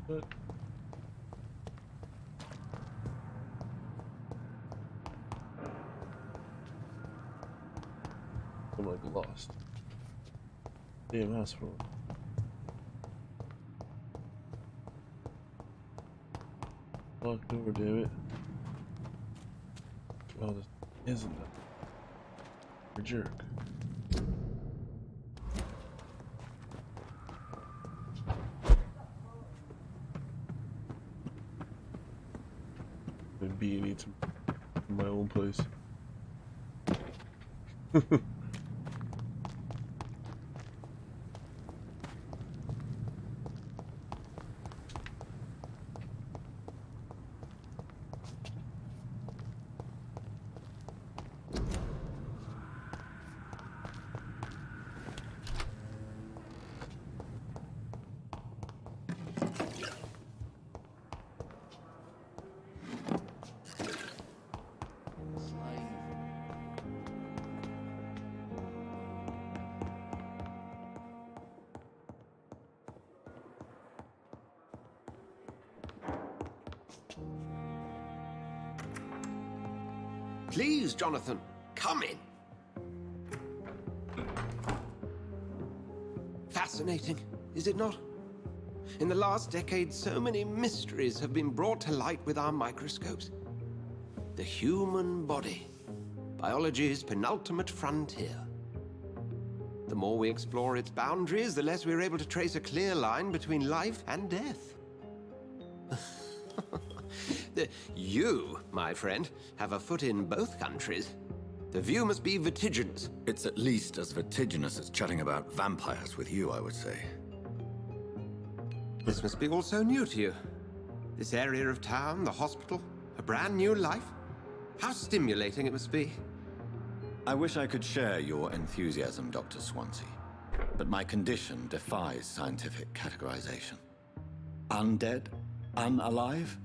But I'm like lost. Damn hospital. Locked door, damn it. Oh, this isn't that. You're a jerk. B and E to my own place. Please, Jonathan, come in. Fascinating, is it not? In the last decade, so many mysteries have been brought to light with our microscopes. The human body, biology's penultimate frontier. The more we explore its boundaries, the less we're able to trace a clear line between life and death. You, my friend, have a foot in both countries. The view must be vertiginous. It's at least as vertiginous as chatting about vampires with you, I would say. This must be all so new to you. This area of town, the hospital, a brand new life. How stimulating it must be. I wish I could share your enthusiasm, Dr. Swansea. But my condition defies scientific categorization. Undead? Unalive?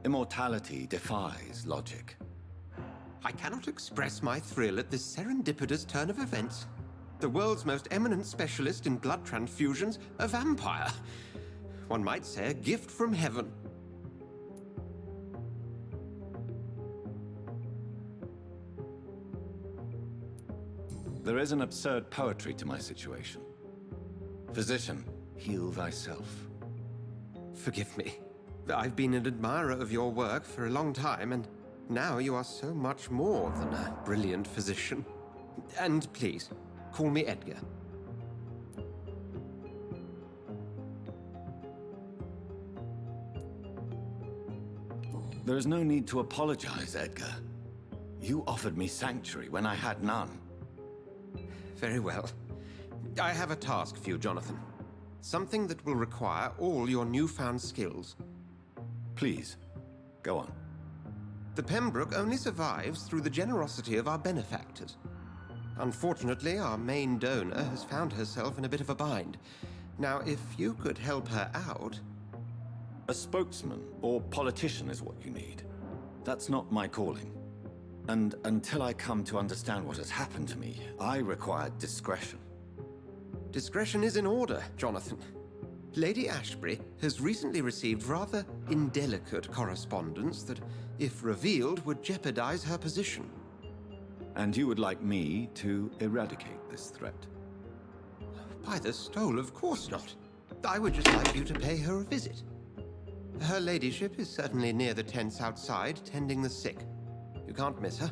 Immortality defies logic. I cannot express my thrill at this serendipitous turn of events. The world's most eminent specialist in blood transfusions, a vampire. One might say a gift from heaven. There is an absurd poetry to my situation. Physician, heal thyself. Forgive me. I've been an admirer of your work for a long time, and now you are so much more than a brilliant physician. And please, call me Edgar. There is no need to apologize, Edgar. You offered me sanctuary when I had none. Very well. I have a task for you, Jonathan. Something that will require all your newfound skills. Please, go on. The Pembroke only survives through the generosity of our benefactors. Unfortunately, our main donor has found herself in a bit of a bind. Now, if you could help her out... A spokesman or politician is what you need. That's not my calling. And until I come to understand what has happened to me, I require discretion. Discretion is in order, Jonathan. Lady Ashbury has recently received rather indelicate correspondence that, if revealed, would jeopardize her position. And you would like me to eradicate this threat? By the stole, of course not. I would just like you to pay her a visit. Her ladyship is certainly near the tents outside, tending the sick. You can't miss her.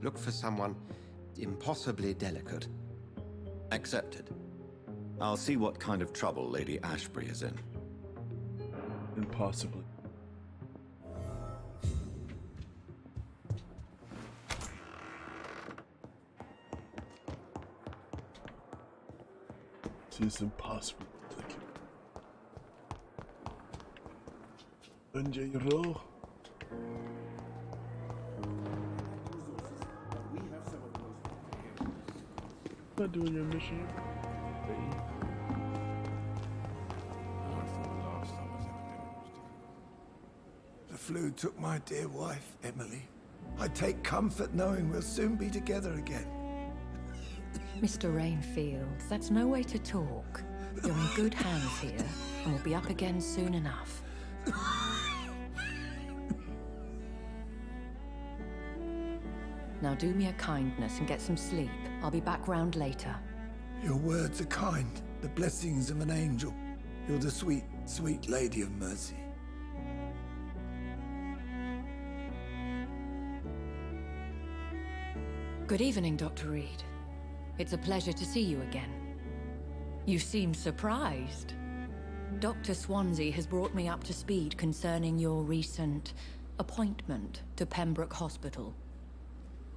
Look for someone impossibly delicate. Accepted. I'll see what kind of trouble Lady Ashbury is in. Impossibly. It's impossible. Unjairo. Not doing your mission. The flu took my dear wife, Emily. I take comfort knowing we'll soon be together again. Mr. Rainfield, that's no way to talk. You're in good hands here, and we'll be up again soon enough. Now do me a kindness and get some sleep. I'll be back round later. Your words are kind, the blessings of an angel. You're the sweet, sweet Lady of Mercy. Good evening, Dr. Reed. It's a pleasure to see you again. You seem surprised. Dr. Swansea has brought me up to speed concerning your recent appointment to Pembroke Hospital.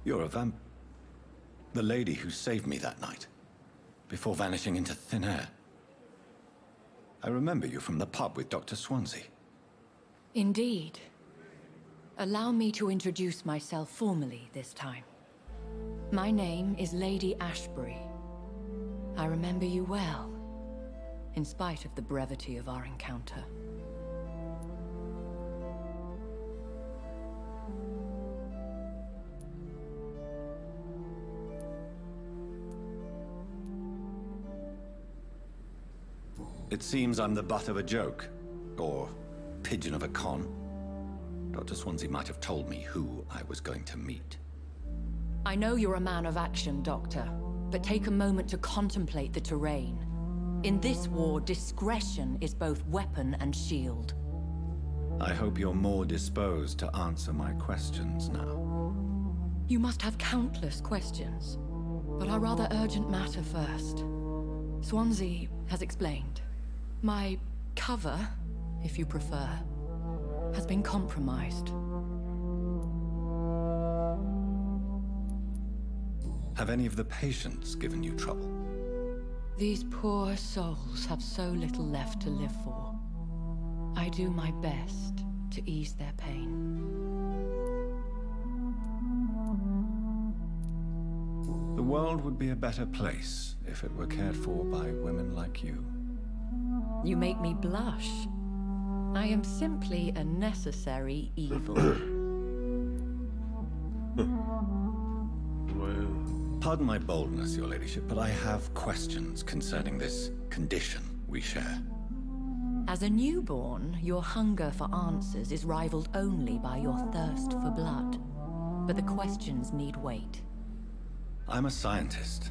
You're a the lady who saved me that night, before vanishing into thin air. I remember you from the pub with Dr. Swansea. Indeed. Allow me to introduce myself formally this time. My name is Lady Ashbury. I remember you well, in spite of the brevity of our encounter. It seems I'm the butt of a joke, or pigeon of a con. Dr. Swansea might have told me who I was going to meet. I know you're a man of action, Doctor, but take a moment to contemplate the terrain. In this war, discretion is both weapon and shield. I hope you're more disposed to answer my questions now. You must have countless questions, but our rather urgent matter first. Swansea has explained. My cover, if you prefer, has been compromised. Have any of the patients given you trouble? These poor souls have so little left to live for. I do my best to ease their pain. The world would be a better place if it were cared for by women like you. You make me blush. I am simply a necessary evil. Pardon my boldness, Your Ladyship, but I have questions concerning this condition we share. As a newborn, your hunger for answers is rivaled only by your thirst for blood. But the questions need wait. I'm a scientist.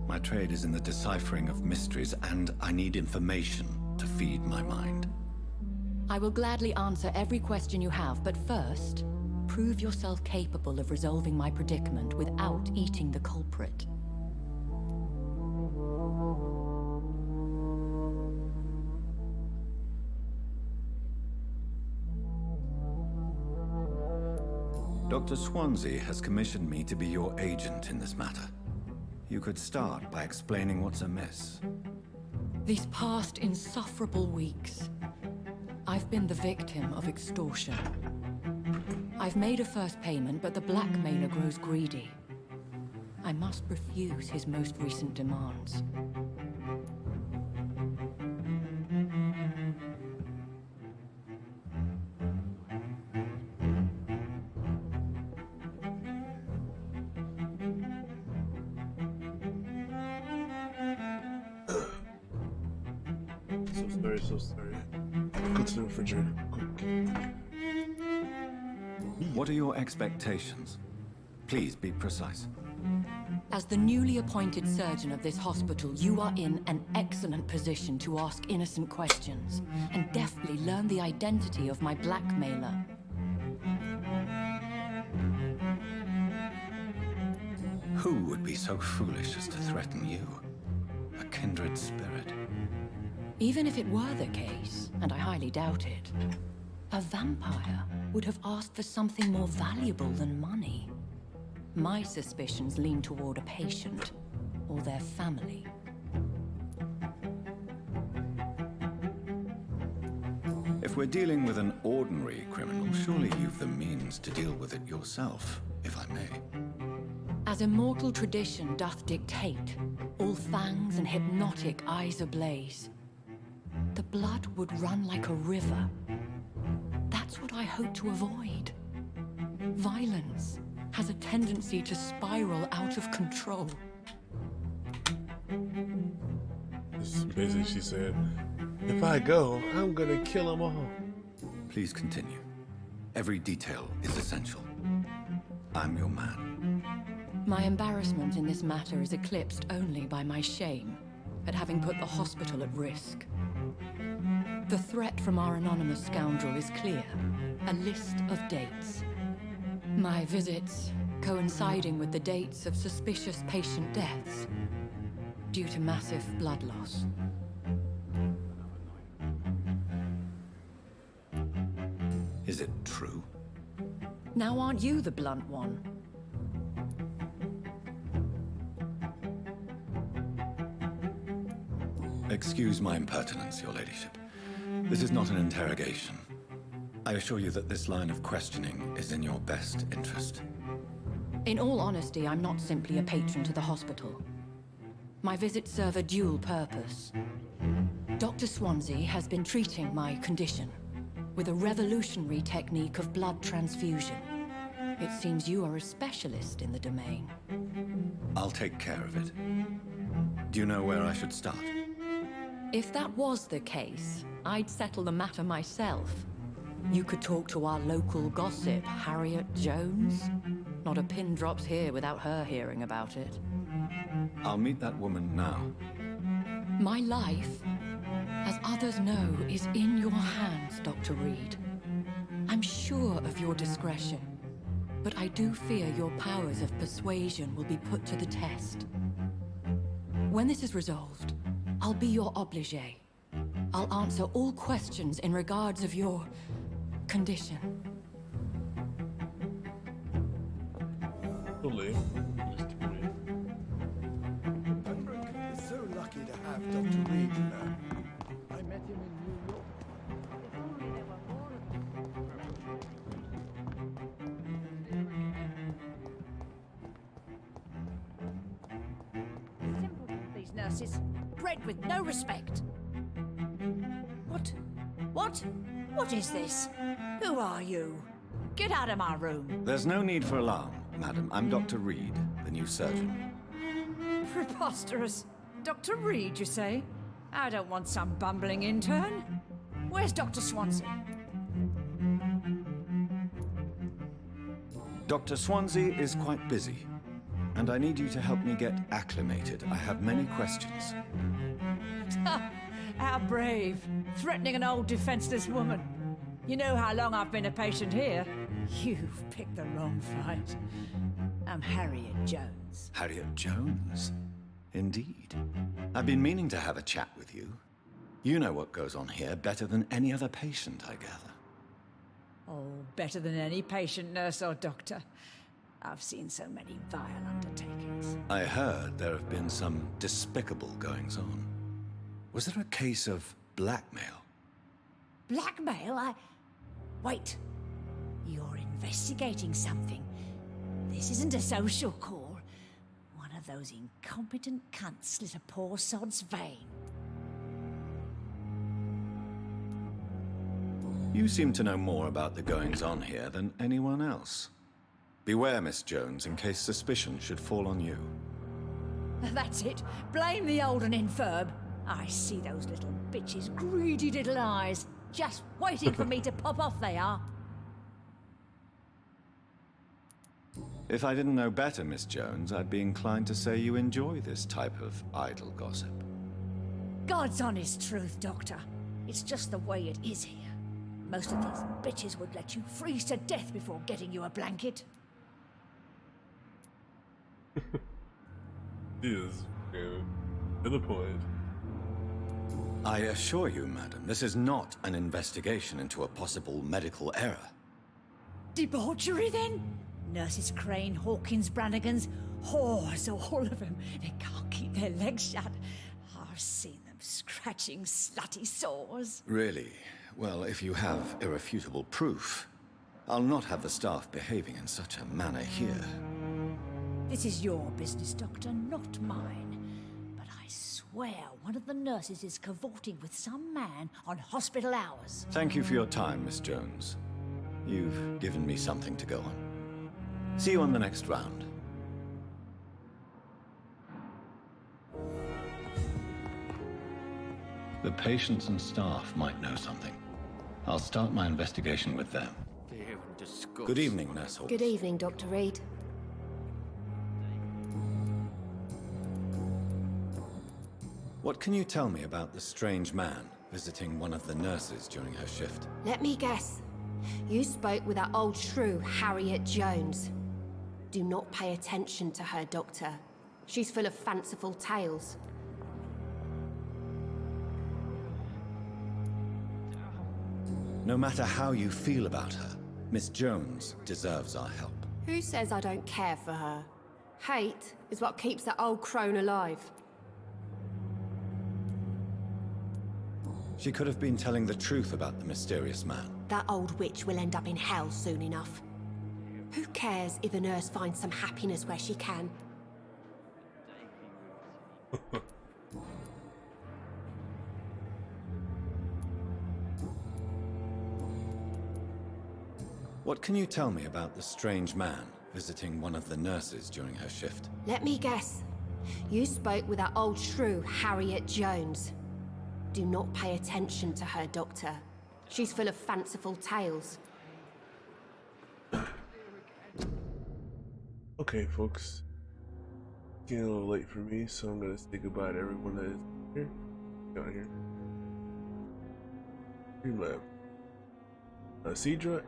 My trade is in the deciphering of mysteries, and I need information to feed my mind. I will gladly answer every question you have, but first, prove yourself capable of resolving my predicament without eating the culprit. Dr. Swansea has commissioned me to be your agent in this matter. You could start by explaining what's amiss. These past insufferable weeks, I've been the victim of extortion. I've made a first payment, but the blackmailer grows greedy. I must refuse his most recent demands. So sorry. Go to the refrigerator, quick. What are your expectations? Please be precise. As the newly appointed surgeon of this hospital, you are in an excellent position to ask innocent questions and deftly learn the identity of my blackmailer. Who would be so foolish as to threaten you? A kindred spirit. Even if it were the case, and I highly doubt it, a vampire would have asked for something more valuable than money. My suspicions lean toward a patient or their family. If we're dealing with an ordinary criminal, surely you've the means to deal with it yourself, if I may. As immortal tradition doth dictate, all fangs and hypnotic eyes ablaze, the blood would run like a river. That's what I hope to avoid. Violence has a tendency to spiral out of control. This is basically, she said, if I go, I'm gonna kill them all. Please continue. Every detail is essential. I'm your man. My embarrassment in this matter is eclipsed only by my shame at having put the hospital at risk. The threat from our anonymous scoundrel is clear. A list of dates. My visits coinciding with the dates of suspicious patient deaths due to massive blood loss. Is it true? Now aren't you the blunt one? Excuse my impertinence, your ladyship. This is not an interrogation. I assure you that this line of questioning is in your best interest. In all honesty, I'm not simply a patron to the hospital. My visits serve a dual purpose. Dr. Swansea has been treating my condition with a revolutionary technique of blood transfusion. It seems you are a specialist in the domain. I'll take care of it. Do you know where I should start? If that was the case, I'd settle the matter myself. You could talk to our local gossip, Harriet Jones. Not a pin drops here without her hearing about it. I'll meet that woman now. My life, as others know, is in your hands, Dr. Reed. I'm sure of your discretion, but I do fear your powers of persuasion will be put to the test. When this is resolved, I'll be your obligé. I'll answer all questions in regards of your condition. Totally. Pembroke is so lucky to have Dr. Reed, you know. I met him in New York. These nurses, bred with no respect. What is this? Who are you? Get out of my room. There's no need for alarm, madam. I'm Dr. Reed, the new surgeon. Preposterous. Dr. Reed, you say? I don't want some bumbling intern. Where's Dr. Swansea? Dr. Swansea is quite busy, and I need you to help me get acclimated. I have many questions. How brave. Threatening an old defenseless woman. You know how long I've been a patient here. You've picked the wrong fight. I'm Harriet Jones. Harriet Jones? Indeed. I've been meaning to have a chat with you. You know what goes on here better than any other patient, I gather. Oh, better than any patient, nurse, or doctor. I've seen so many vile undertakings. I heard there have been some despicable goings-on. Was there a case of blackmail? Blackmail? Wait. You're investigating something. This isn't a social call. One of those incompetent cunts slit a poor sod's vein. You seem to know more about the goings-on here than anyone else. Beware, Miss Jones, in case suspicion should fall on you. That's it. Blame the old and infirm. I see those little bitches' greedy little eyes. Just waiting for me to pop off, they are. If I didn't know better, Miss Jones, I'd be inclined to say you enjoy this type of idle gossip. God's honest truth, Doctor. It's just the way it is here. Most of these bitches would let you freeze to death before getting you a blanket. Yes, to the point. I assure you, madam, this is not an investigation into a possible medical error. Debauchery, then? Nurses Crane, Hawkins, Brannigans, whores, all of them. They can't keep their legs shut. I've seen them scratching slutty sores. Really? Well, if you have irrefutable proof, I'll not have the staff behaving in such a manner here. This is your business, Doctor, not mine. But I swear one of the nurses is cavorting with some man on hospital hours. Thank you for your time, Miss Jones. You've given me something to go on. See you on the next round. The patients and staff might know something. I'll start my investigation with them. Good evening, Nurse Hawkins. Good evening, Dr. Reed. What can you tell me about the strange man visiting one of the nurses during her shift? Let me guess. You spoke with that old shrew, Harriet Jones. Do not pay attention to her, Doctor. She's full of fanciful tales. No matter how you feel about her, Miss Jones deserves our help. Who says I don't care for her? Hate is what keeps that old crone alive. She could have been telling the truth about the mysterious man. That old witch will end up in hell soon enough. Who cares if a nurse finds some happiness where she can? What can you tell me about the strange man visiting one of the nurses during her shift? Let me guess. You spoke with that old shrew, Harriet Jones. Do not pay attention to her, Doctor. She's full of fanciful tales. Okay, folks. It's getting a little late for me, so I'm gonna say goodbye to everyone that is here. Down here. Streamlab. Cedra,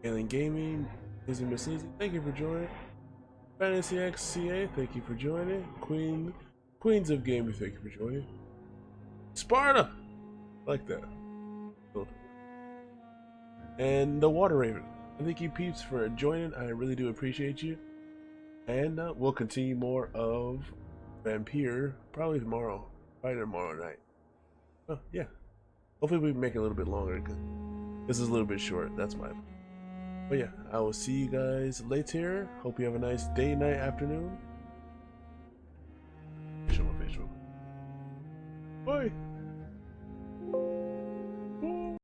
Alien Gaming, Lizzie Miss Lizzie, thank you for joining. Fantasy XCA, thank you for joining. Queens of Gaming, thank you for joining. Sparta! Like that. Cool. And the Water Raven. Thank you peeps for joining. I really do appreciate you. And we'll continue more of Vampyr probably tomorrow. Probably tomorrow night. Oh, yeah. Hopefully we can make it a little bit longer because this is a little bit short. That's my. But yeah, I will see you guys later. Hope you have a nice day, night, afternoon. Show my face real quick. Bye.